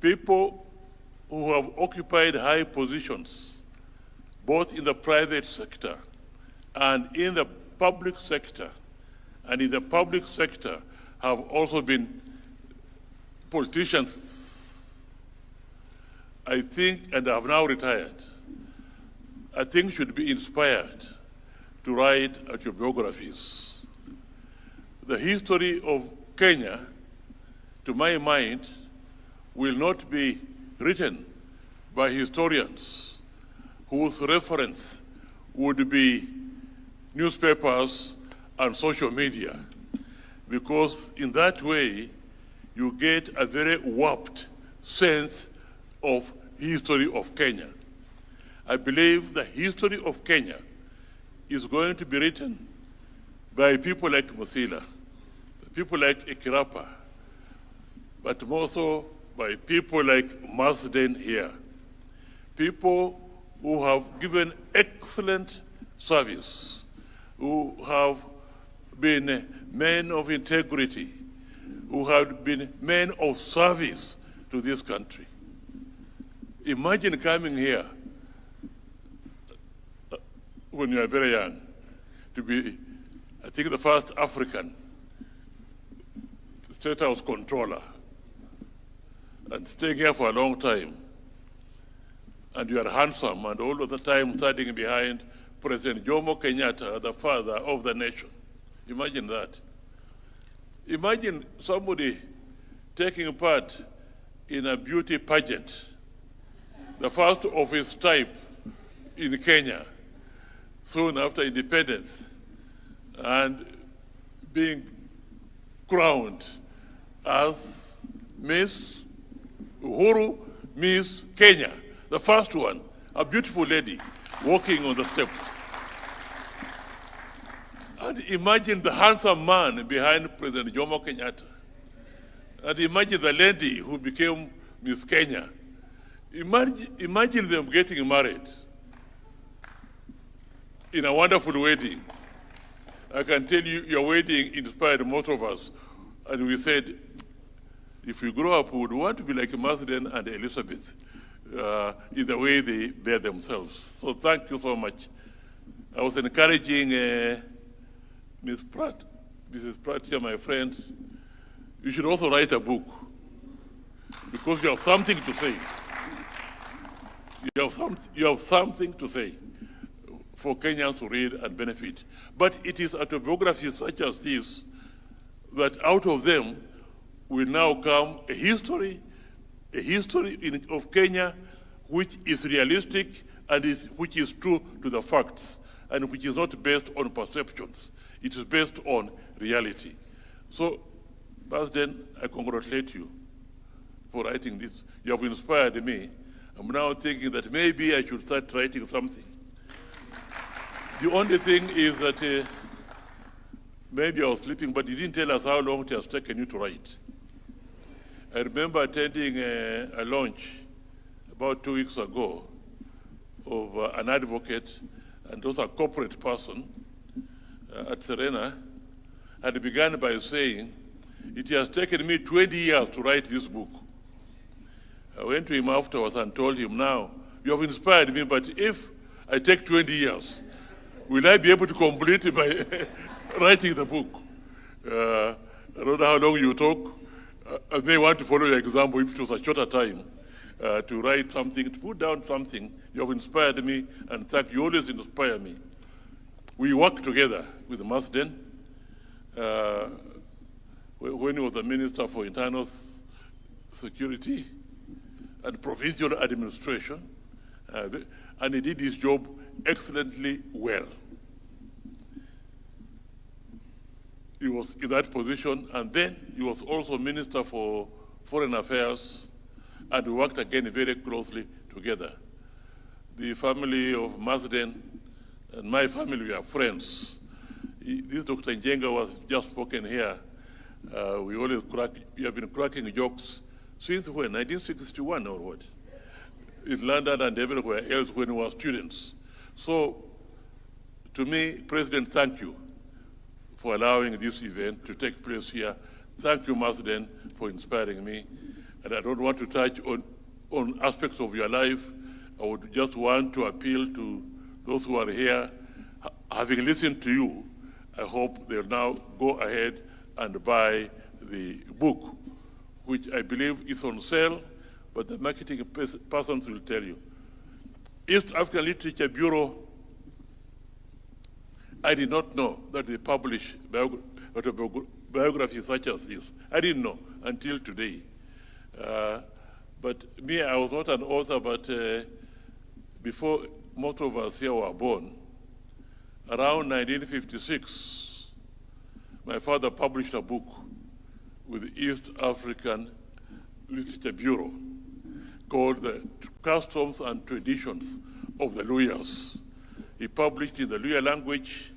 Speaker 5: People who have occupied high positions, both in the private sector and in the public sector, and in the public sector have also been politicians, I think, and have now retired, I think should be inspired to write autobiographies. The history of Kenya, to my mind, will not be written by historians whose reference would be newspapers and social media, because in that way you get a very warped sense of history of Kenya. I believe the history of Kenya is going to be written by people like Musila, people like Ikirapa, but more so by people like Marsden here, people who have given excellent service, who have been men of integrity, who have been men of service to this country. Imagine coming here when you are very young to be, I think, the first African State House controller and staying here for a long time. And you are handsome and all of the time standing behind President Jomo Kenyatta, the father of the nation. Imagine that. Imagine somebody taking part in a beauty pageant, the first of its type in Kenya, soon after independence, and being crowned as Miss Uhuru, Miss Kenya, the first one, a beautiful lady walking on the steps. And imagine the handsome man behind President Jomo Kenyatta. And imagine the lady who became Miss Kenya. Imagine them getting married in a wonderful wedding. I can tell you, your wedding inspired most of us. And we said, if we grow up, we would want to be like Marsden and Elizabeth in the way they bear themselves. So thank you so much. I was encouraging Mrs. Pratt here, my friend, you should also write a book because you have something to say. You have something to say for Kenyans to read and benefit. But it is autobiographies such as this that out of them will now come a history of Kenya which is realistic and which is true to the facts and which is not based on perceptions. It is based on reality. So, Marsden, I congratulate you for writing this. You have inspired me. I'm now thinking that maybe I should start writing something. The only thing is that maybe I was sleeping, but you didn't tell us how long it has taken you to write. I remember attending a launch about 2 weeks ago of an advocate and also a corporate person at Serena, had begun by saying, it has taken me 20 years to write this book. I went to him afterwards and told him, now, you have inspired me, but if I take 20 years, will I be able to complete my writing the book? I don't know how long you talk. I may want to follow your example if it was a shorter time to write something, to put down something. You have inspired me, and thank you. You always inspire me. We worked together with Marsden when he was the Minister for Internal Security and Provincial Administration, and he did his job excellently well. He was in that position, and then he was also Minister for Foreign Affairs, and we worked again very closely together. The family of Marsden and my family, we are friends. This Dr. Njenga was just spoken here. We have been cracking jokes since when, 1961 or what? In London and everywhere else when we were students. So, to me, President, thank you for allowing this event to take place here. Thank you, Marsden, for inspiring me. And I don't want to touch on aspects of your life. I would just want to appeal to those who are here. Having listened to you, I hope they'll now go ahead and buy the book, which I believe is on sale, but the marketing persons will tell you. East African Literature Bureau, I did not know that they publish biographies such as this. I didn't know until today. But me, I was not an author, but before most of us here were born, around 1956, my father published a book with the East African Literature Bureau. called The Customs and Traditions of the Luyas. He published in the Luya language,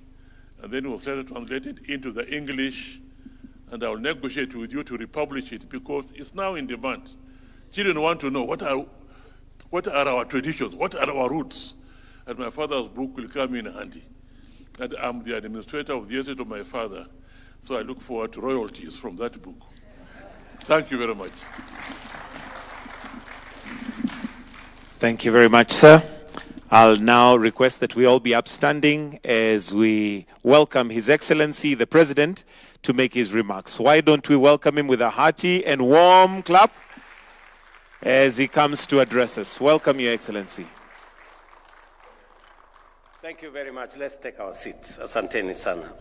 Speaker 5: and then was later translated into the English, and I will negotiate with you to republish it because it's now in demand. Children want to know what are our traditions, what are our roots, and my father's book will come in handy. And I'm the administrator of the estate of my father, so I look forward to royalties from that book. Thank you very much.
Speaker 1: Thank you very much, sir. I'll now request that we all be upstanding as we welcome His Excellency, the President, to make his remarks. Why don't we welcome him with a hearty and warm clap as he comes to address us. Welcome, Your Excellency.
Speaker 7: Thank you very much. Let's take our seats. Asanteni sana.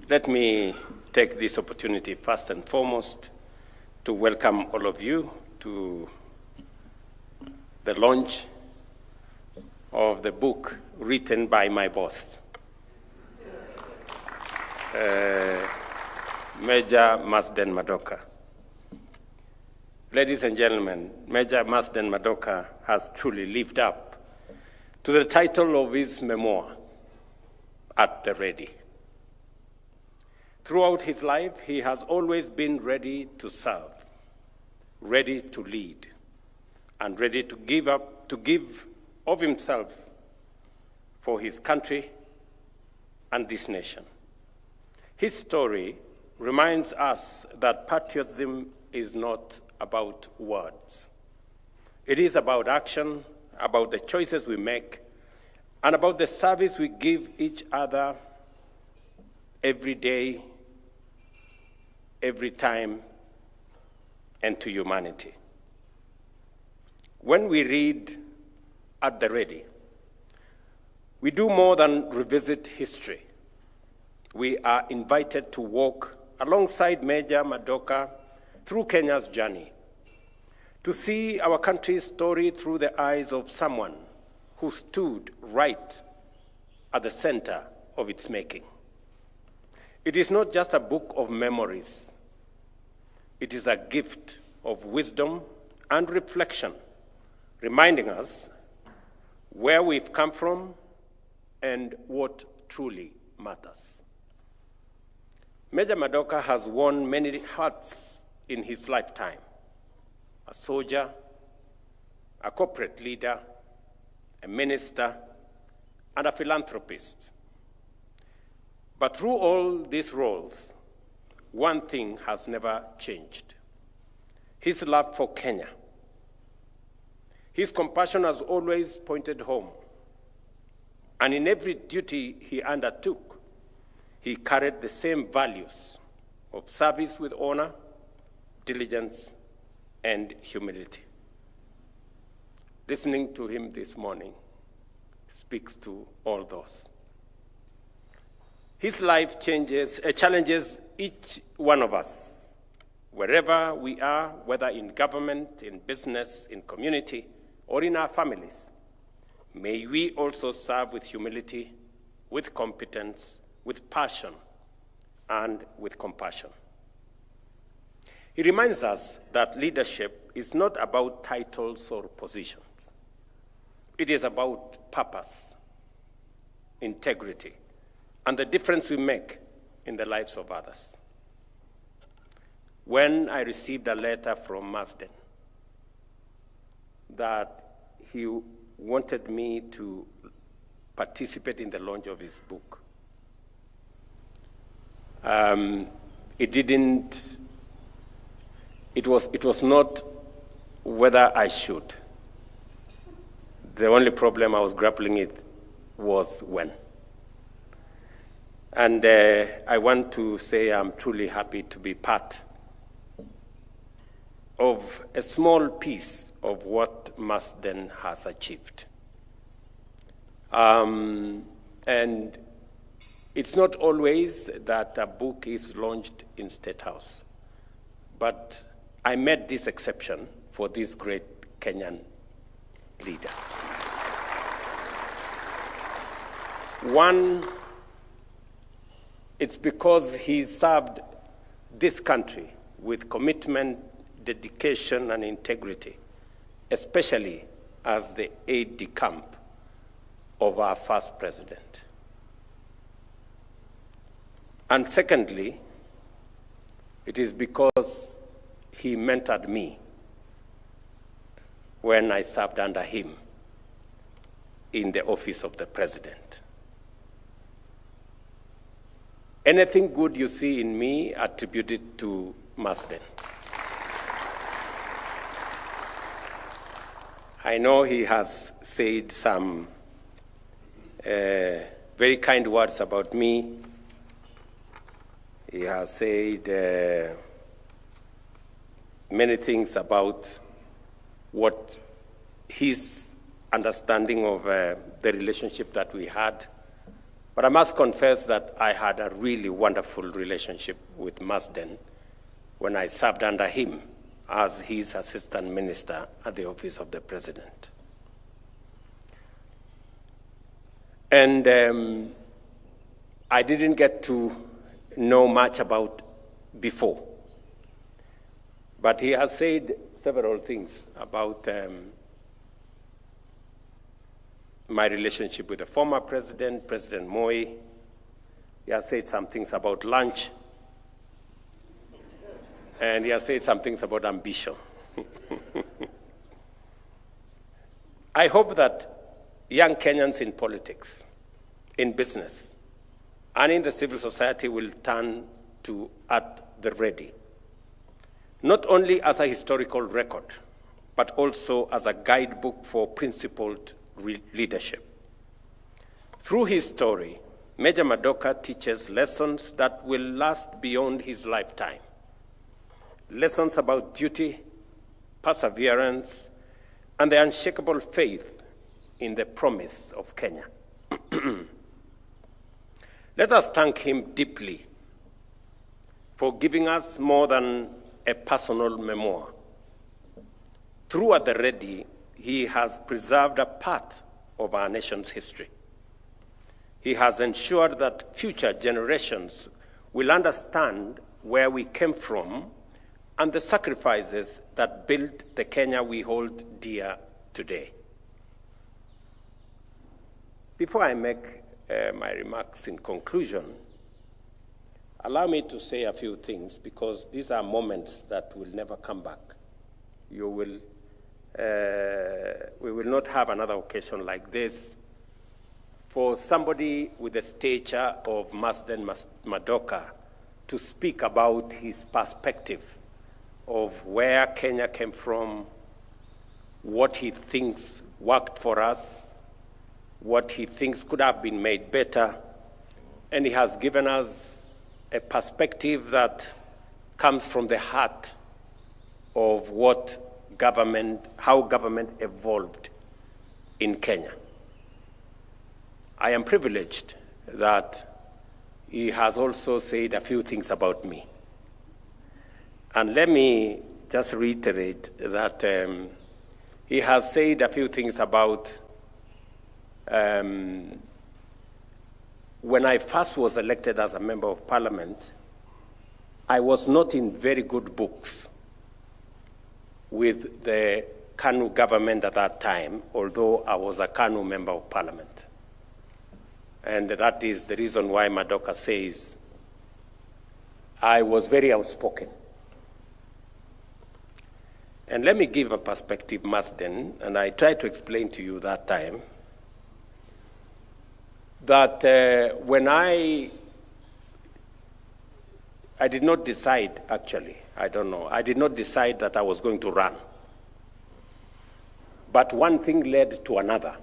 Speaker 7: Let me take this opportunity first and foremost to welcome all of you to the launch of the book written by my boss, Major Marsden Madoka. Ladies and gentlemen, Major Marsden Madoka has truly lived up to the title of his memoir, At the Ready. Throughout his life, he has always been ready to serve, ready to lead, and ready to give of himself for his country and this nation. His story reminds us that patriotism is not about words. It is about action, about the choices we make, and about the service we give each other every day, every time, and to humanity. When we read At the Ready, we do more than revisit history. We are invited to walk alongside Major Madoka through Kenya's journey, to see our country's story through the eyes of someone who stood right at the center of its making. It is not just a book of memories. It is a gift of wisdom and reflection, reminding us where we've come from and what truly matters. Major Madoka has won many hearts in his lifetime: a soldier, a corporate leader, a minister, and a philanthropist. But through all these roles, one thing has never changed: his love for Kenya. His compassion has always pointed home, and in every duty he undertook, he carried the same values of service with honor, diligence, and humility. Listening to him this morning speaks to all those. His life challenges each one of us, wherever we are, whether in government, in business, in community, or in our families. May we also serve with humility, with competence, with passion, and with compassion. He reminds us that leadership is not about titles or positions. It is about purpose, integrity, and the difference we make in the lives of others. When I received a letter from Marsden that he wanted me to participate in the launch of his book, it was not whether I should. The only problem I was grappling with was when. And I want to say I'm truly happy to be part of a small piece of what Marsden has achieved. And it's not always that a book is launched in State House, but I made this exception for this great Kenyan leader. One, it's because he served this country with commitment, dedication, and integrity especially as the aide-de-camp of our first president. And secondly, it is because he mentored me when I served under him in the office of the president. Anything good you see in me, attribute it to Marsden. I know he has said some very kind words about me. He has said many things about what his understanding of the relationship that we had. But I must confess that I had a really wonderful relationship with Marsden when I served under him as his assistant minister at the office of the president. And I didn't get to know much about before. But he has said several things about my relationship with the former president, President Moi. He has said some things about lunch. And he has said some things about ambition. I hope that young Kenyans in politics, in business, and in the civil society will turn to At the Ready, not only as a historical record, but also as a guidebook for principled leadership. Through his story, Major Madoka teaches lessons that will last beyond his lifetime. Lessons about duty, perseverance, and the unshakable faith in the promise of Kenya. Let us thank him deeply for giving us more than a personal memoir. Through At the Ready, he has preserved a part of our nation's history. He has ensured that future generations will understand where we came from and the sacrifices that built the Kenya we hold dear today. Before I make my remarks in conclusion, allow me to say a few things, because these are moments that will never come back. We will not have another occasion like this for somebody with the stature of Marsden Madoka to speak about his perspective of where Kenya came from, what he thinks worked for us, what he thinks could have been made better, and he has given us a perspective that comes from the heart of how government evolved in Kenya. I am privileged that he has also said a few things about me. And let me just reiterate that he has said a few things about when I first was elected as a member of parliament, I was not in very good books with the KANU government at that time, although I was a KANU member of parliament. And that is the reason why Madoka says I was very outspoken. And let me give a perspective, Marsden, and I tried to explain to you that time that when I did not decide, actually, I don't know, I did not decide that I was going to run. But one thing led to another,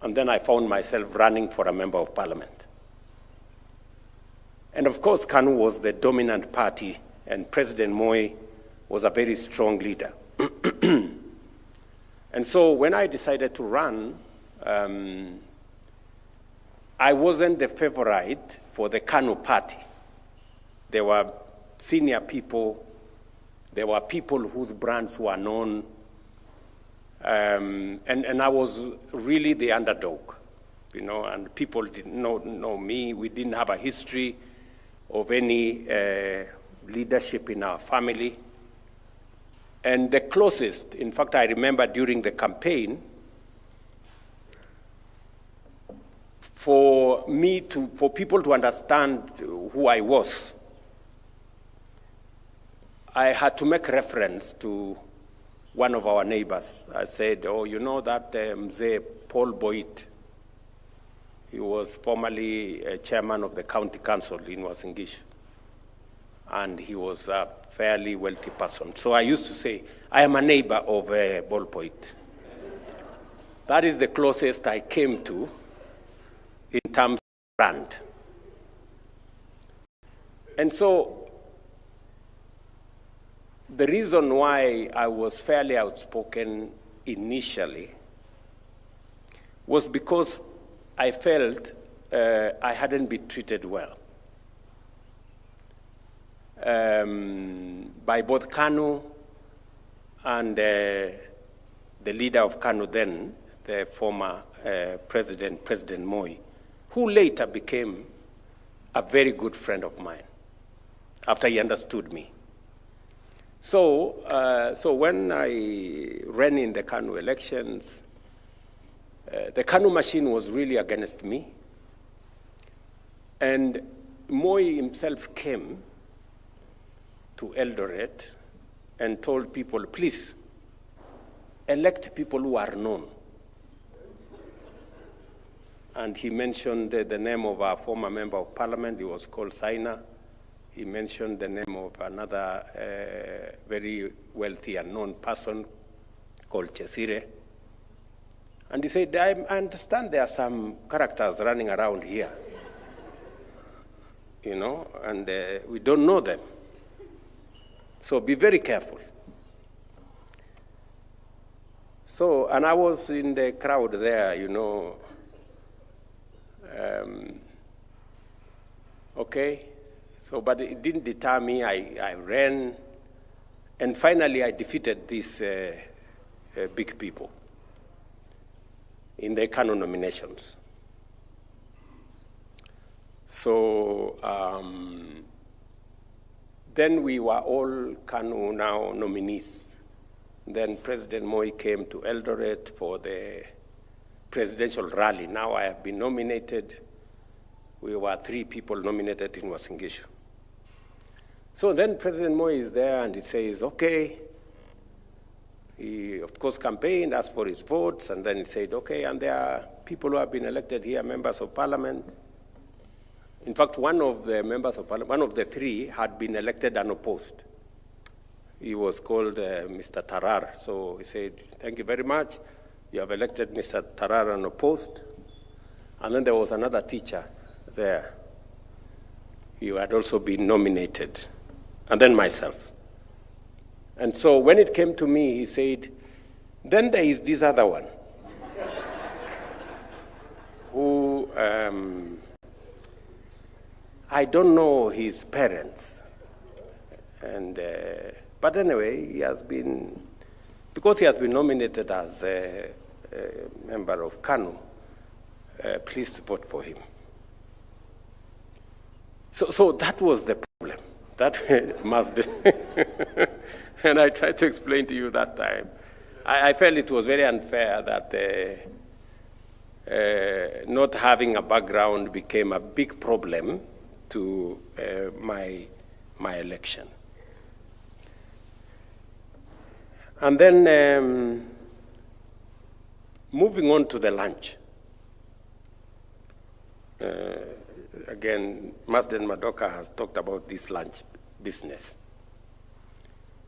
Speaker 7: and then I found myself running for a member of parliament. And of course, KANU was the dominant party, and President Moi was a very strong leader. And so when I decided to run, I wasn't the favorite for the KANU party. There were senior people, there were people whose brands were known, and I was really the underdog, you know, and people didn't know me. We didn't have a history of any leadership in our family. And the closest, in fact, I remember during the campaign, for people to understand who I was, I had to make reference to one of our neighbors. I said, oh, you know that Mzee Paul Boit, he was formerly chairman of the county council in Uasin Gishu, and he was a fairly wealthy person. So I used to say, I am a neighbor of Paul Boit. That is the closest I came to in terms of brand. And so the reason why I was fairly outspoken initially was because I felt I hadn't been treated well by both KANU and the leader of KANU then, the former President Moi, who later became a very good friend of mine after he understood me. So when I ran in the KANU elections, the KANU machine was really against me. And Moi himself came to Eldoret and told people, please, elect people who are known. And he mentioned the name of our former member of parliament. He was called Saina. He mentioned the name of another very wealthy and known person called Chesire. And he said, I understand there are some characters running around here, you know, and we don't know them. So be very careful. So, and I was in the crowd there, you know, okay. So, but it didn't deter me. I ran, and finally I defeated these big people in the KANU nominations. So then we were all KANU now nominees. Then President Moi came to Eldoret for the presidential rally. Now I have been nominated. We were 3 people nominated in Uasin Gishu. So then President Moi is there and he says, okay. He, of course, campaigned, asked for his votes, and then he said, okay, and there are people who have been elected here, members of parliament. In fact, one of the members of parliament, one of the 3, had been elected unopposed. He was called Mr. Tarar. So he said, thank you very much. You have elected Mr. Tarar unopposed. And then there was another teacher there. He had also been nominated. And then myself. And so when it came to me, he said, then there is this other one who, I don't know his parents. And, but anyway, he has been, because he has been nominated as a member of KANU, please vote for him. So that was the problem. That Marsden. And I tried to explain to you that time. I felt it was very unfair that not having a background became a big problem to my election. And then moving on to the lunch. Again, Marsden Madoka has talked about this lunch business.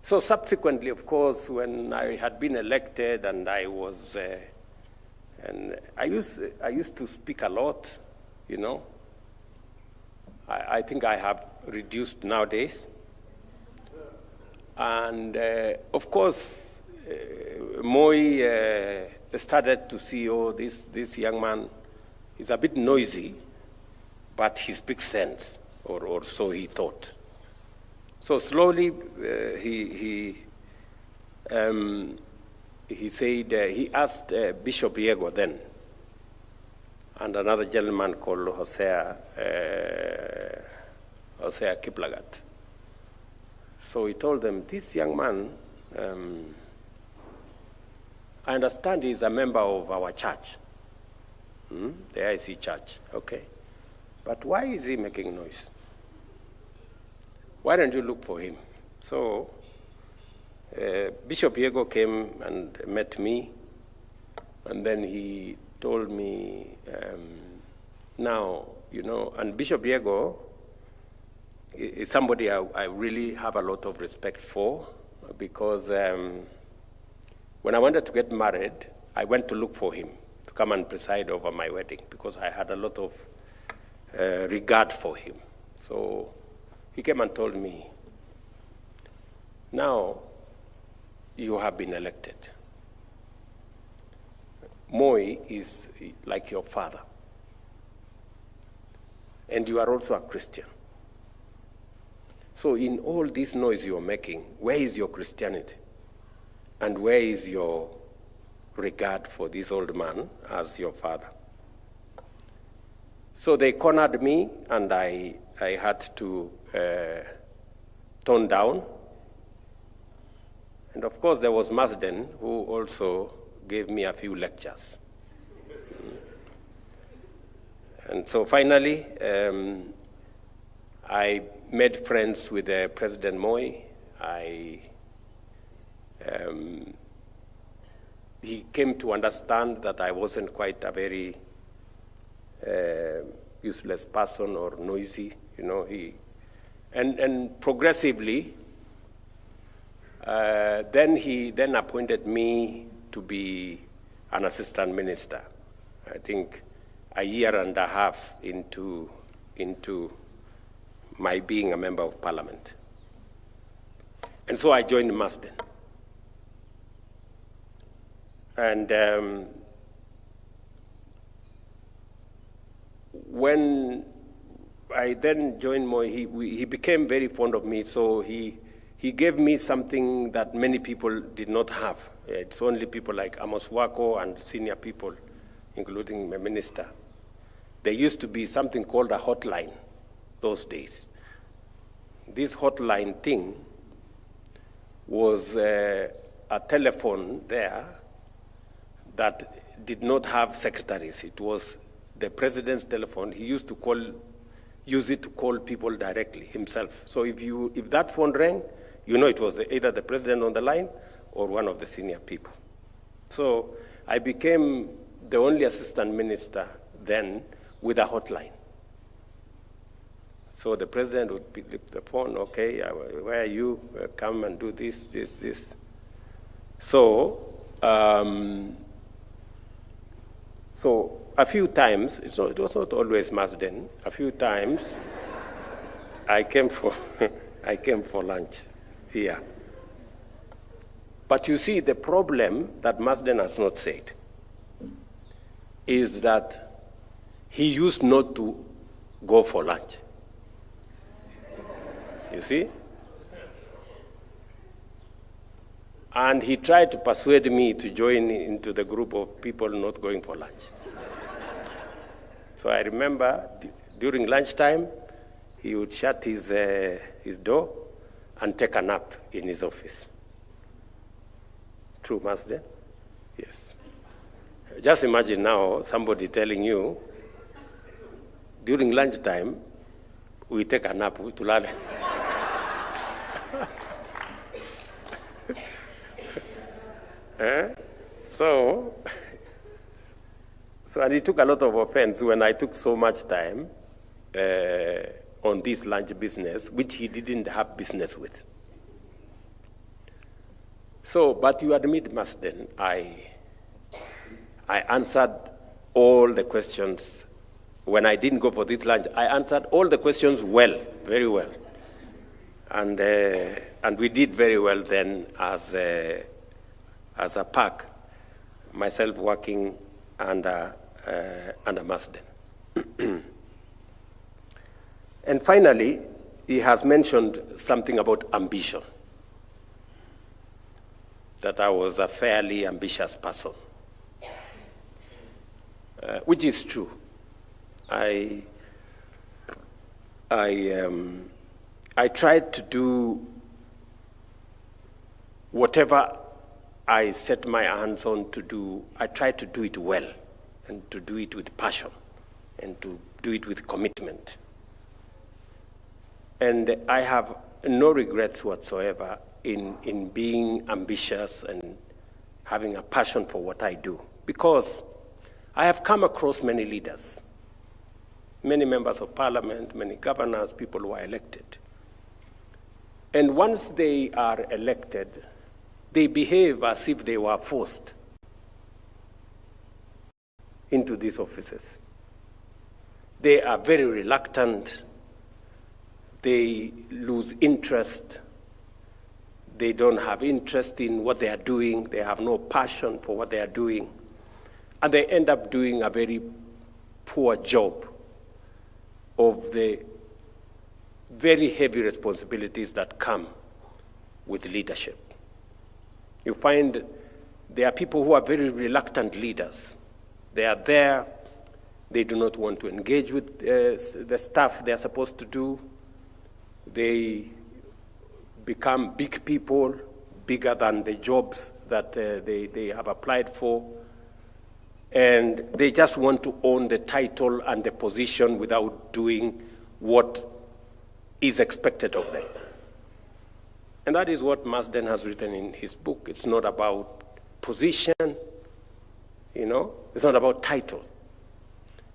Speaker 7: So subsequently, of course, when I had been elected and I was, and I used to speak a lot, you know. I think I have reduced nowadays. And of course, Moi started to see, oh, this young man is a bit noisy, but he speaks sense, or so he thought. So slowly, he said, he asked Bishop Yego then, and another gentleman called Hosea Kiplagat. So he told them, this young man, I understand he's a member of our church, the IC church, okay. But why is he making noise? Why don't you look for him? So Bishop Yego came and met me, and then he told me, now, you know, and Bishop Yego is somebody I really have a lot of respect for, because when I wanted to get married, I went to look for him to come and preside over my wedding, because I had a lot of regard for him. So he came and told me, now you have been elected. Moi is like your father. And you are also a Christian. So in all this noise you're making, where is your Christianity? And where is your regard for this old man as your father? So they cornered me, and I had to tone down. And of course, there was Marsden, who also gave me a few lectures. And so finally, I made friends with President Moi. He came to understand that I wasn't quite a very useless person or noisy, you know. And progressively, then he appointed me to be an assistant minister. I think a year and a half into my being a member of parliament. And so I joined Marsden. And when I then joined Moi, he became very fond of me, so he gave me something that many people did not have. It's only people like Amos Wako and senior people, including my minister. There used to be something called a hotline those days. This hotline thing was a telephone there that did not have secretaries. It was the president's telephone. He used to use it to call people directly himself. So if that phone rang, you know it was either the president on the line or one of the senior people. So I became the only assistant minister then with a hotline. So the president would pick up the phone, okay, where are you? Come and do this. So, so a few times, it was not always Marsden, a few times I came for lunch here. But you see, the problem that Marsden has not said is that he used not to go for lunch. You see? And he tried to persuade me to join into the group of people not going for lunch. So I remember during lunchtime, he would shut his door and take a nap in his office. True, Marsden? Yes. Just imagine now somebody telling you, during lunchtime, we take a nap to learn. So, and he took a lot of offense when I took so much time on this lunch business, which he didn't have business with. So, but you admit, Marsden, I answered all the questions. When I didn't go for this lunch, I answered all the questions well, very well. And we did very well then as a pack, myself working under Marsden. And finally, he has mentioned something about ambition, that I was a fairly ambitious person, which is true. I tried to do whatever I set my hands on to do, I try to do it well and to do it with passion and to do it with commitment. And I have no regrets whatsoever in being ambitious and having a passion for what I do, because I have come across many leaders, many members of parliament, many governors, people who are elected. And once they are elected, they behave as if they were forced into these offices. They are very reluctant. They lose interest. They don't have interest in what they are doing. They have no passion for what they are doing. And they end up doing a very poor job of the very heavy responsibilities that come with leadership. You find there are people who are very reluctant leaders. They are there. They do not want to engage with the stuff they are supposed to do. They become big people, bigger than the jobs that they have applied for. And they just want to own the title and the position without doing what is expected of them. And that is what Marsden has written in his book. It's not about position, it's not about title.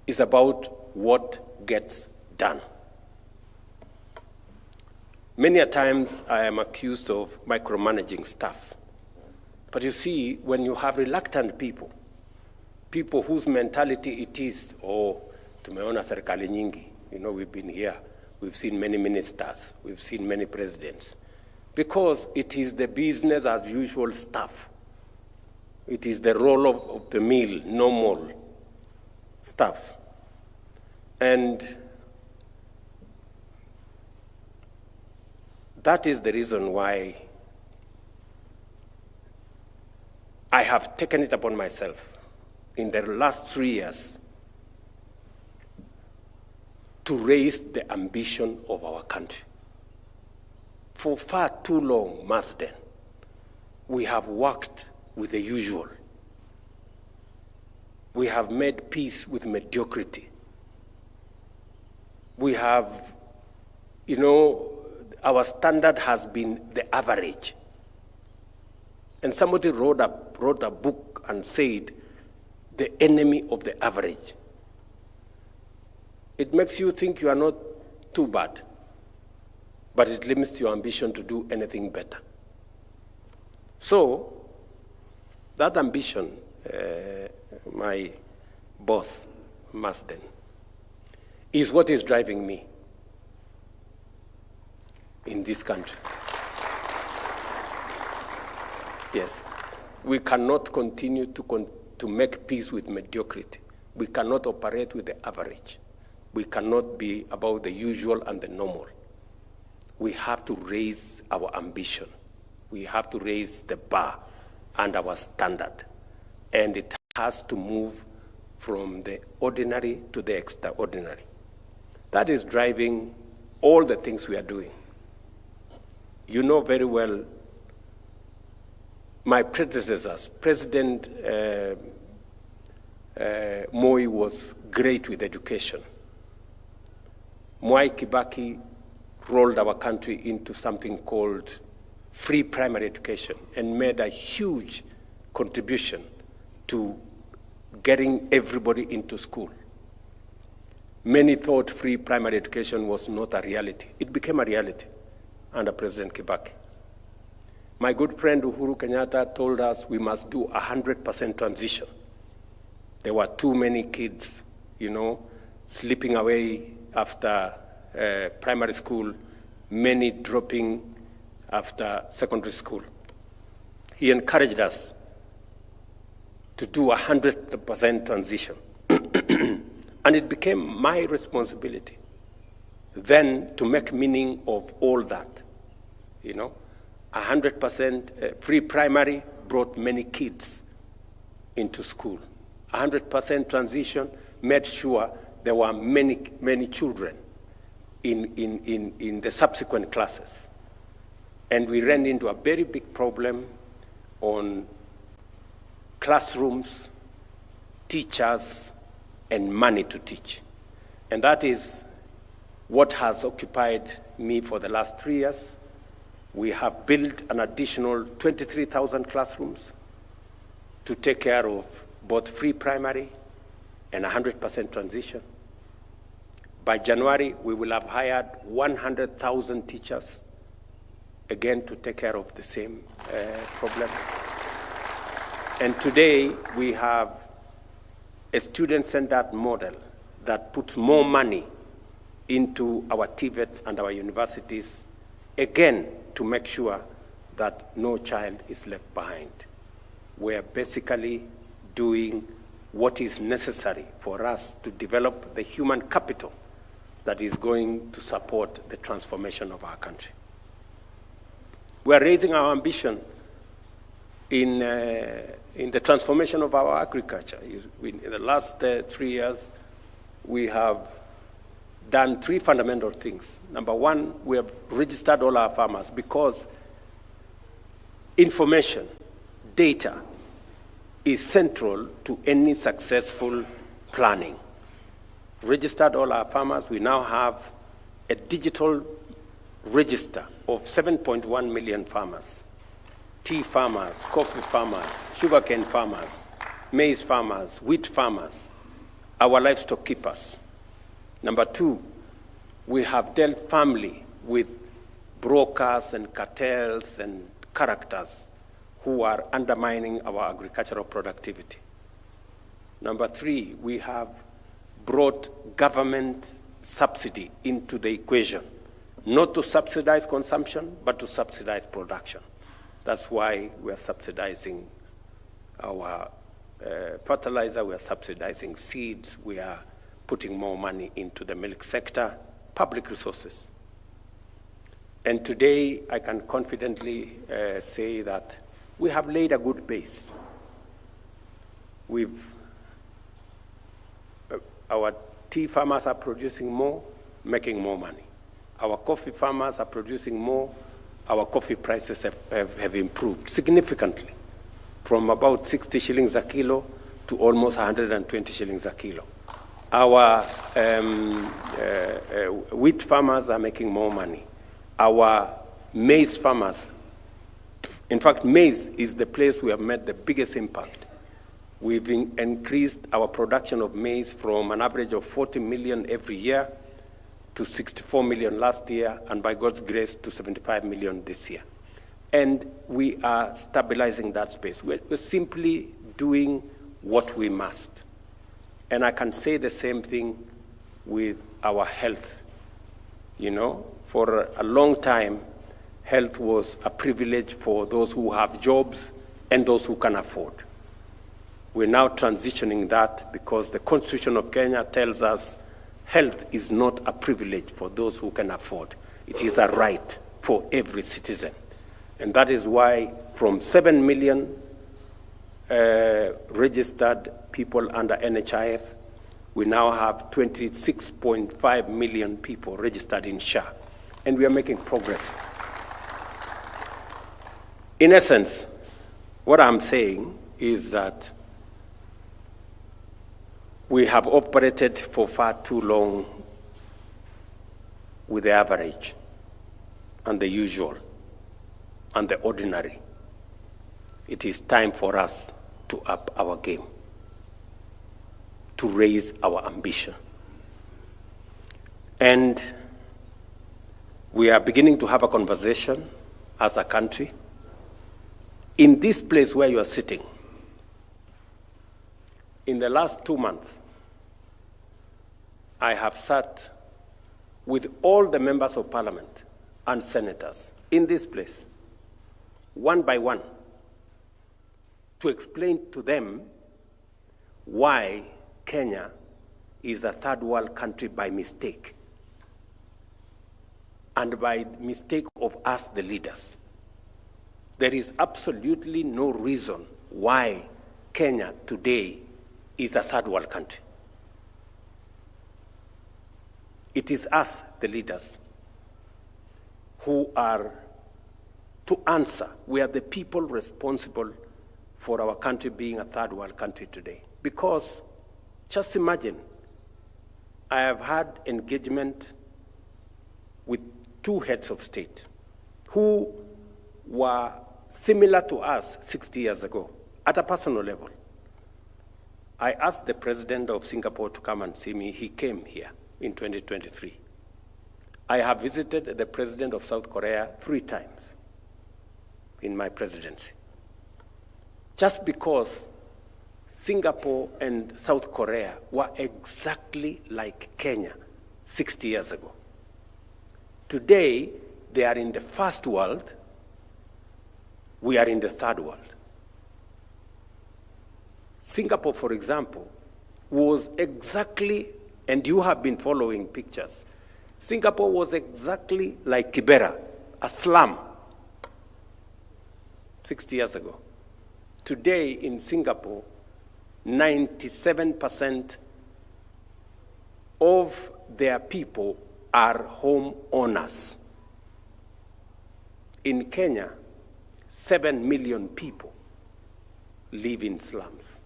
Speaker 7: It's about what gets done. Many a times I am accused of micromanaging stuff. But you see, when you have reluctant people whose mentality it is, tumeona serikali nyingi, we've been here, we've seen many ministers, we've seen many presidents, because it is the business as usual stuff. It is the roll of the mill, normal stuff. And that is the reason why I have taken it upon myself in the last 3 years to raise the ambition of our country. For far too long, Marsden, we have worked with the usual. We have made peace with mediocrity. We have, our standard has been the average. And somebody wrote a book and said, the enemy of the average. It makes you think you are not too bad, but it limits your ambition to do anything better. So, that ambition, my boss, Marsden, is what is driving me in this country. Yes, we cannot continue to make peace with mediocrity. We cannot operate with the average. We cannot be about the usual and the normal. We have to raise our ambition. We have to raise the bar and our standard. And it has to move from the ordinary to the extraordinary. That is driving all the things we are doing. You know very well, my predecessors, President Moi was great with education. Mwai Kibaki rolled our country into something called free primary education and made a huge contribution to getting everybody into school. Many thought free primary education was not a reality. It became a reality under President Kibaki. My good friend Uhuru Kenyatta told us we must do 100% transition. There were too many kids, slipping away after primary school, many dropping after secondary school. He encouraged us to do 100% transition. And it became my responsibility then to make meaning of all that. 100% free primary brought many kids into school. 100% transition made sure there were many children in the subsequent classes. And we ran into a very big problem on classrooms, teachers, and money to teach. And that is what has occupied me for the last 3 years. We have built an additional 23,000 classrooms to take care of both free primary and 100% transition. By January, we will have hired 100,000 teachers, again, to take care of the same problem. And today, we have a student-centered model that puts more money into our TVETs and our universities, again, to make sure that no child is left behind. We're basically doing what is necessary for us to develop the human capital that is going to support the transformation of our country. We are raising our ambition in the transformation of our agriculture. In the last 3 years, we have done 3 fundamental things. Number one, we have registered all our farmers because information, data, is central to any successful planning. Registered all our farmers. We now have a digital register of 7.1 million farmers. Tea farmers, coffee farmers, sugarcane farmers, maize farmers, wheat farmers, our livestock keepers. Number two, we have dealt firmly with brokers and cartels and characters who are undermining our agricultural productivity. Number three, we have brought government subsidy into the equation, not to subsidize consumption, but to subsidize production. That's why we are subsidizing our fertilizer, we are subsidizing seeds, we are putting more money into the milk sector, public resources. And today, I can confidently say that we have laid a good base. Our tea farmers are producing more, making more money. Our coffee farmers are producing more. Our coffee prices have improved significantly, from about 60 shillings a kilo to almost 120 shillings a kilo. Our wheat farmers are making more money. Our maize farmers, in fact, maize is the place we have made the biggest impact. We've increased our production of maize from an average of 40 million every year to 64 million last year, and by God's grace, to 75 million this year. And we are stabilizing that space. We're simply doing what we must. And I can say the same thing with our health. You know, for a long time, health was a privilege for those who have jobs and those who can afford. We're now transitioning that because the Constitution of Kenya tells us health is not a privilege for those who can afford. It is a right for every citizen. And that is why from 7 million registered people under NHIF, we now have 26.5 million people registered in SHA. And we are making progress. In essence, what I'm saying is that we have operated for far too long with the average and the usual and the ordinary. It is time for us to up our game, to raise our ambition. And we are beginning to have a conversation as a country. In this place where you are sitting, in the last 2 months, I have sat with all the members of parliament and senators in this place, one by one, to explain to them why Kenya is a third world country by mistake, and by mistake of us, the leaders. There is absolutely no reason why Kenya today is a third world country. It is us, the leaders, who are to answer. We are the people responsible for our country being a third world country today. Because just imagine, I have had engagement with 2 heads of state who were similar to us 60 years ago at a personal level. I asked the president of Singapore to come and see me. He came here in 2023. I have visited the president of South Korea 3 times in my presidency. Just because Singapore and South Korea were exactly like Kenya 60 years ago. Today, they are in the first world, we are in the third world. Singapore, for example, was exactly, and you have been following pictures, Singapore was exactly like Kibera, a slum, 60 years ago. Today in Singapore, 97% of their people are home owners. In Kenya, 7 million people live in slums,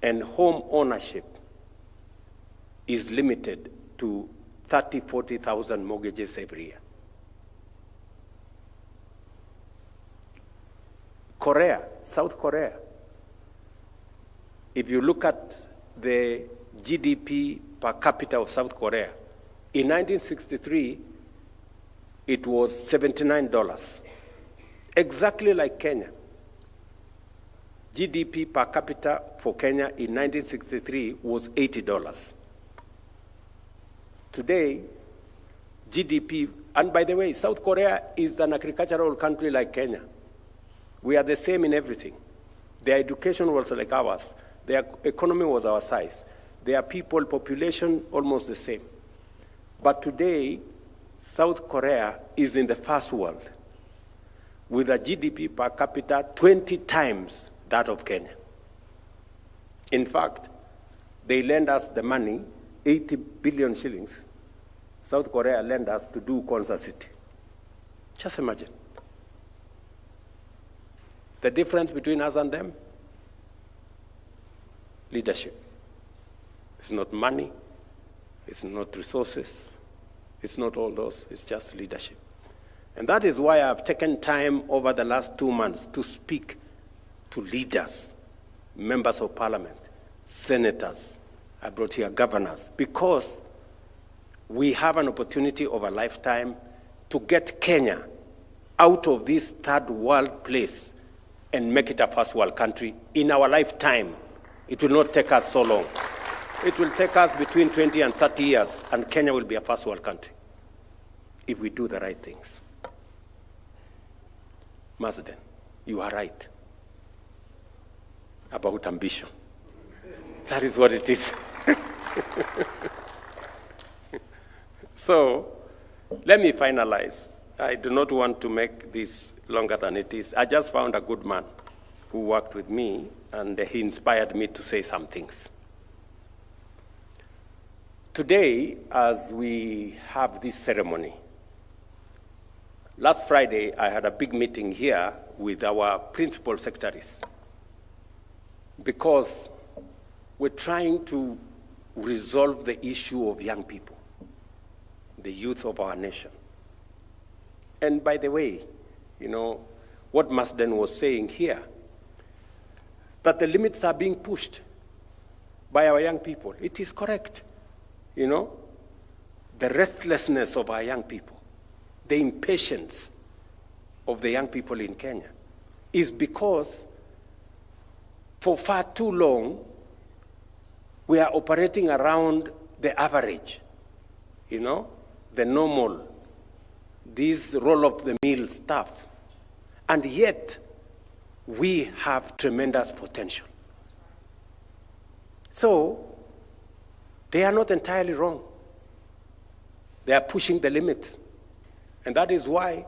Speaker 7: and home ownership is limited to 30,000, 40,000 mortgages every year. Korea, South Korea, if you look at the GDP per capita of South Korea, in 1963, it was $79, exactly like Kenya. GDP per capita for Kenya in 1963 was $80. Today, GDP, and by the way, South Korea is an agricultural country like Kenya. We are the same in everything. Their education was like ours. Their economy was our size. Their people, population, almost the same. But today, South Korea is in the first world with a GDP per capita 20 times that of Kenya. In fact, they lend us the money, 80 billion shillings. South Korea lend us to do Konza City. Just imagine. The difference between us and them? Leadership. It's not money, it's not resources, it's not all those, it's just leadership. And that is why I've taken time over the last 2 months to speak to leaders, members of parliament, senators. I brought here governors, because we have an opportunity of a lifetime to get Kenya out of this third world place and make it a first world country in our lifetime. It will not take us so long. It will take us between 20 and 30 years, and Kenya will be a first world country if we do the right things. Marsden, you are right about ambition. That is what it is. So, let me finalize. I do not want to make this longer than it is. I just found a good man who worked with me, and he inspired me to say some things. Today, as we have this ceremony, last Friday, I had a big meeting here with our principal secretaries, because we're trying to resolve the issue of young people, the youth of our nation. And by the way, you know, what Marsden was saying here, that the limits are being pushed by our young people. It is correct. You know, the restlessness of our young people, the impatience of the young people in Kenya is because for far too long, we are operating around the average, you know, the normal, this roll-of-the-mill stuff. And yet, we have tremendous potential. So, they are not entirely wrong. They are pushing the limits. And that is why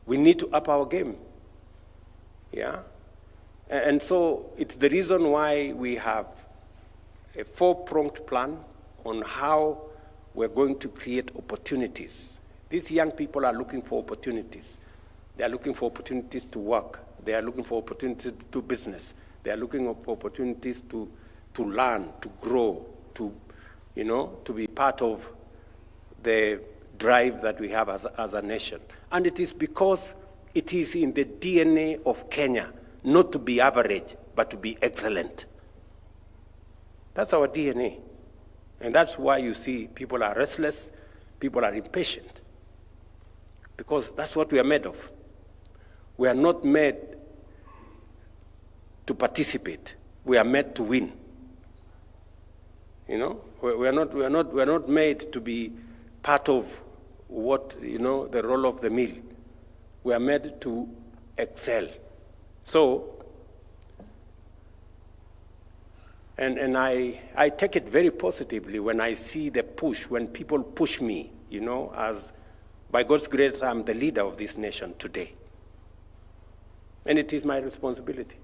Speaker 7: we need to up our game. Yeah? And so it's the reason why we have a 4-pronged plan on how we're going to create opportunities. These young people are looking for opportunities. They are looking for opportunities to work. They are looking for opportunities to do business. They are looking for opportunities to learn, to grow, to be part of the drive that we have as a nation. And it is because it is in the DNA of Kenya not to be average, but to be excellent. That's our DNA. And that's why you see people are restless, people are impatient, because that's what we are made of. We are not made to participate. We are made to win. We are not made to be part of the role of the mill. We are made to excel. So, and I take it very positively when I see the push, when people push me, as by God's grace, I'm the leader of this nation today. And it is my responsibility.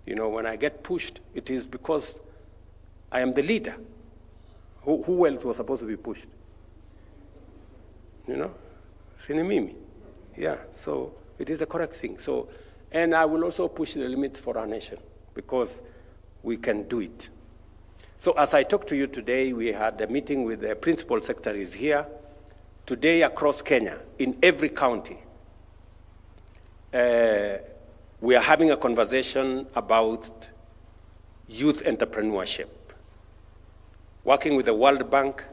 Speaker 7: When I get pushed, it is because I am the leader. Who else was supposed to be pushed? Sinimimi. Yeah, so it is the correct thing. So, and I will also push the limits for our nation because we can do it. So as I talk to you today, we had a meeting with the principal secretaries here. Today across Kenya, in every county, we are having a conversation about youth entrepreneurship. Working with the World Bank,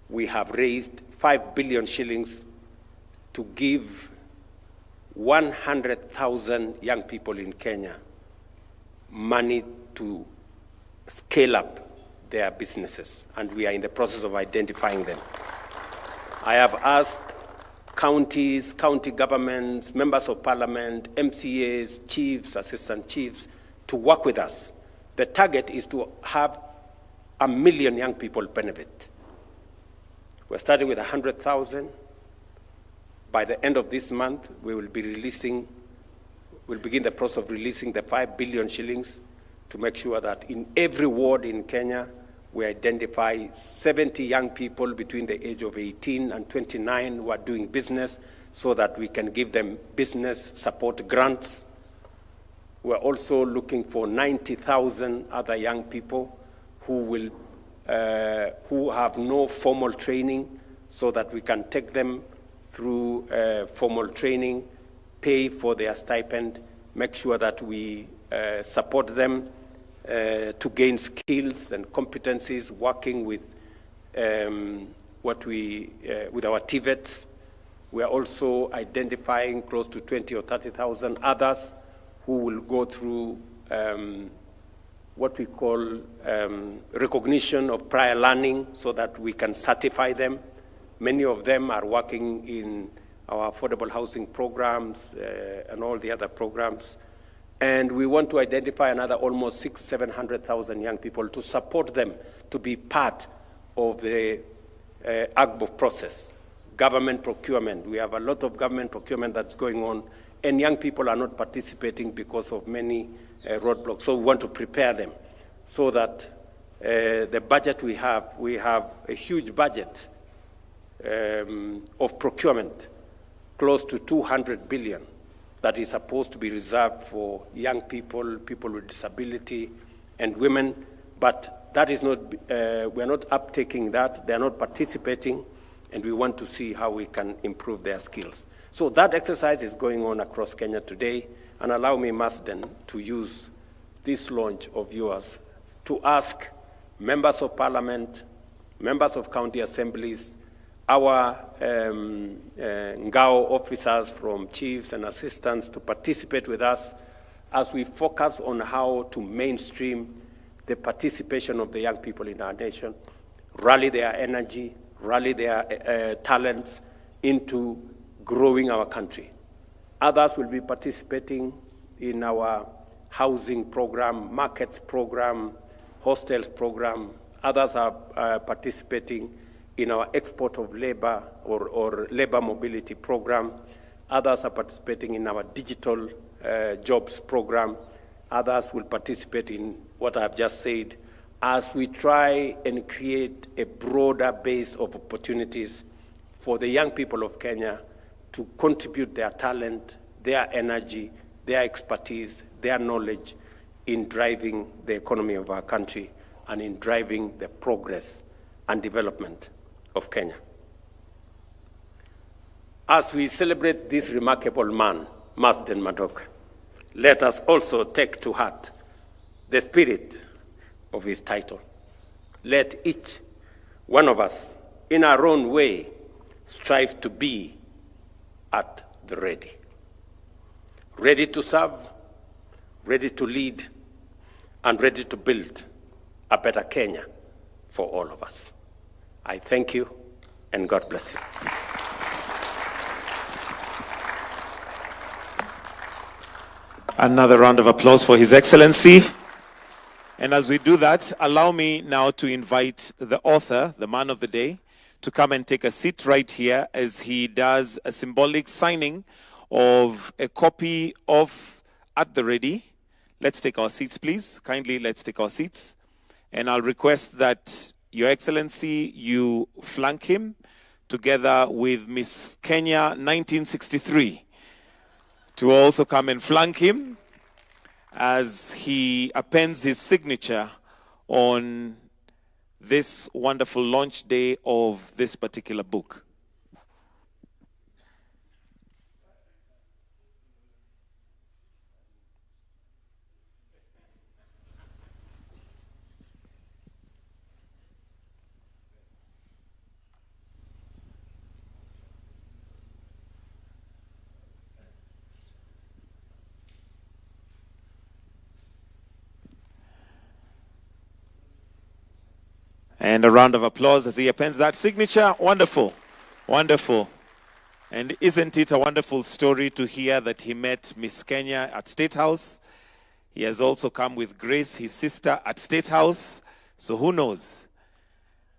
Speaker 7: we have raised 5 billion shillings to give 100,000 young people in Kenya money to scale up their businesses, and we are in the process of identifying them. I have asked counties, county governments, members of parliament, MCAs, chiefs, assistant chiefs to work with us. The target is to have 1 million young people benefit. We're starting with 100,000. By the end of this month, we'll begin the process of releasing the 5 billion shillings to make sure that in every ward in Kenya, we identify 70 young people between the age of 18 and 29 who are doing business so that we can give them business support grants. We're also looking for 90,000 other young people who have no formal training so that we can take them through formal training, pay for their stipend, make sure that we support them to gain skills and competencies, working with with our TVETs. We are also identifying close to 20 or 30,000 others who will go through what we call recognition of prior learning so that we can certify them. Many of them are working in our affordable housing programs and all the other programs. And we want to identify another almost 700,000 young people to support them to be part of the AGBO process. Government procurement. We have a lot of government procurement that's going on, and young people are not participating because of many roadblocks. So we want to prepare them so that the budget we have a huge budget of procurement, close to 200 billion, that is supposed to be reserved for young people, people with disability, and women. But that is not, we're not uptaking that. They're not participating, and we want to see how we can improve their skills. So that exercise is going on across Kenya today, and allow me, Marsden, to use this launch of yours to ask members of parliament, members of county assemblies, our Ngao officers from chiefs and assistants to participate with us as we focus on how to mainstream the participation of the young people in our nation, rally their energy, rally their talents into growing our country. Others will be participating in our housing program, markets program, hostels program. Others are participating in our export of labor or labor mobility program. Others are participating in our digital jobs program. Others will participate in what I've just said as we try and create a broader base of opportunities for the young people of Kenya to contribute their talent, their energy, their expertise, their knowledge in driving the economy of our country and in driving the progress and development of Kenya. As we celebrate this remarkable man, Marsden Madoka, let us also take to heart the spirit of his title. Let each one of us, in our own way, strive to be at the ready. Ready to serve, ready to lead, and ready to build a better Kenya for all of us. I thank you, and God bless you.
Speaker 1: Another round of applause for His Excellency. And as we do that, allow me now to invite the author, the man of the day, to come and take a seat right here as he does a symbolic signing of a copy of At the Ready. Let's take our seats, please. Kindly, let's take our seats. And I'll request that, Your Excellency, you flank him together with Miss Kenya 1963 to also come and flank him as he appends his signature on this wonderful launch day of this particular book. And a round of applause as he appends that signature. Wonderful, wonderful. And isn't it a wonderful story to hear that he met Miss Kenya at State House? He has also come with Grace, his sister, at State House. So who knows?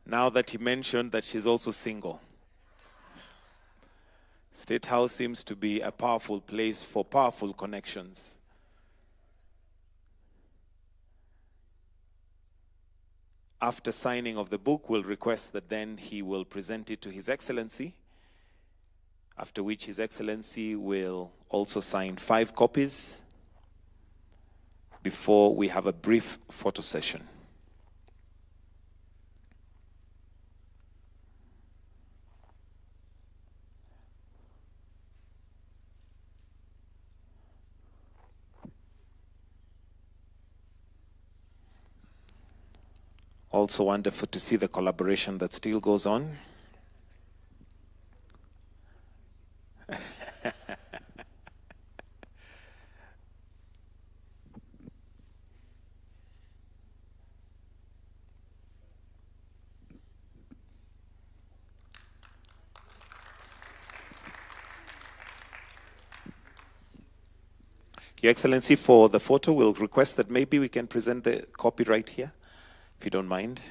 Speaker 1: Now that he mentioned that she's also single. State House seems to be a powerful place for powerful connections. After signing of the book, we'll request that then he will present it to His Excellency, after which His Excellency will also sign 5 copies before we have a brief photo session. Also wonderful to see the collaboration that still goes on. Your Excellency, for the photo, we'll request that maybe we can present the copy right here, if you don't mind.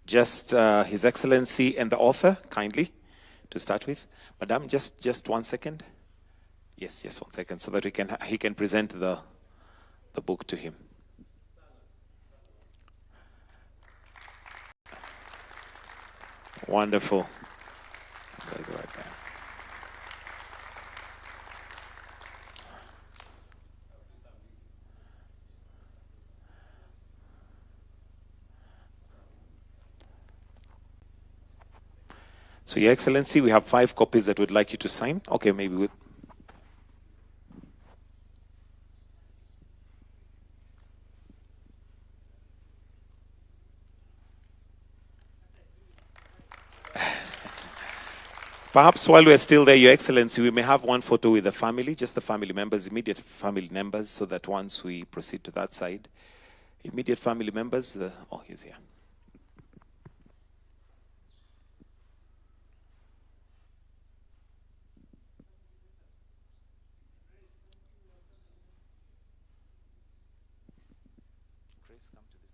Speaker 1: Just His Excellency and the author, kindly, to start with. Madam, just 1 second. Yes, 1 second, so that he can present the book to him. Wonderful. That's right there. So, Your Excellency, we have 5 copies that we'd like you to sign. Okay, maybe we'll... Perhaps while we're still there, Your Excellency, we may have one photo with the family, just the family members, immediate family members, so that once we proceed to that side, immediate family members, oh, he's here. Grace, come to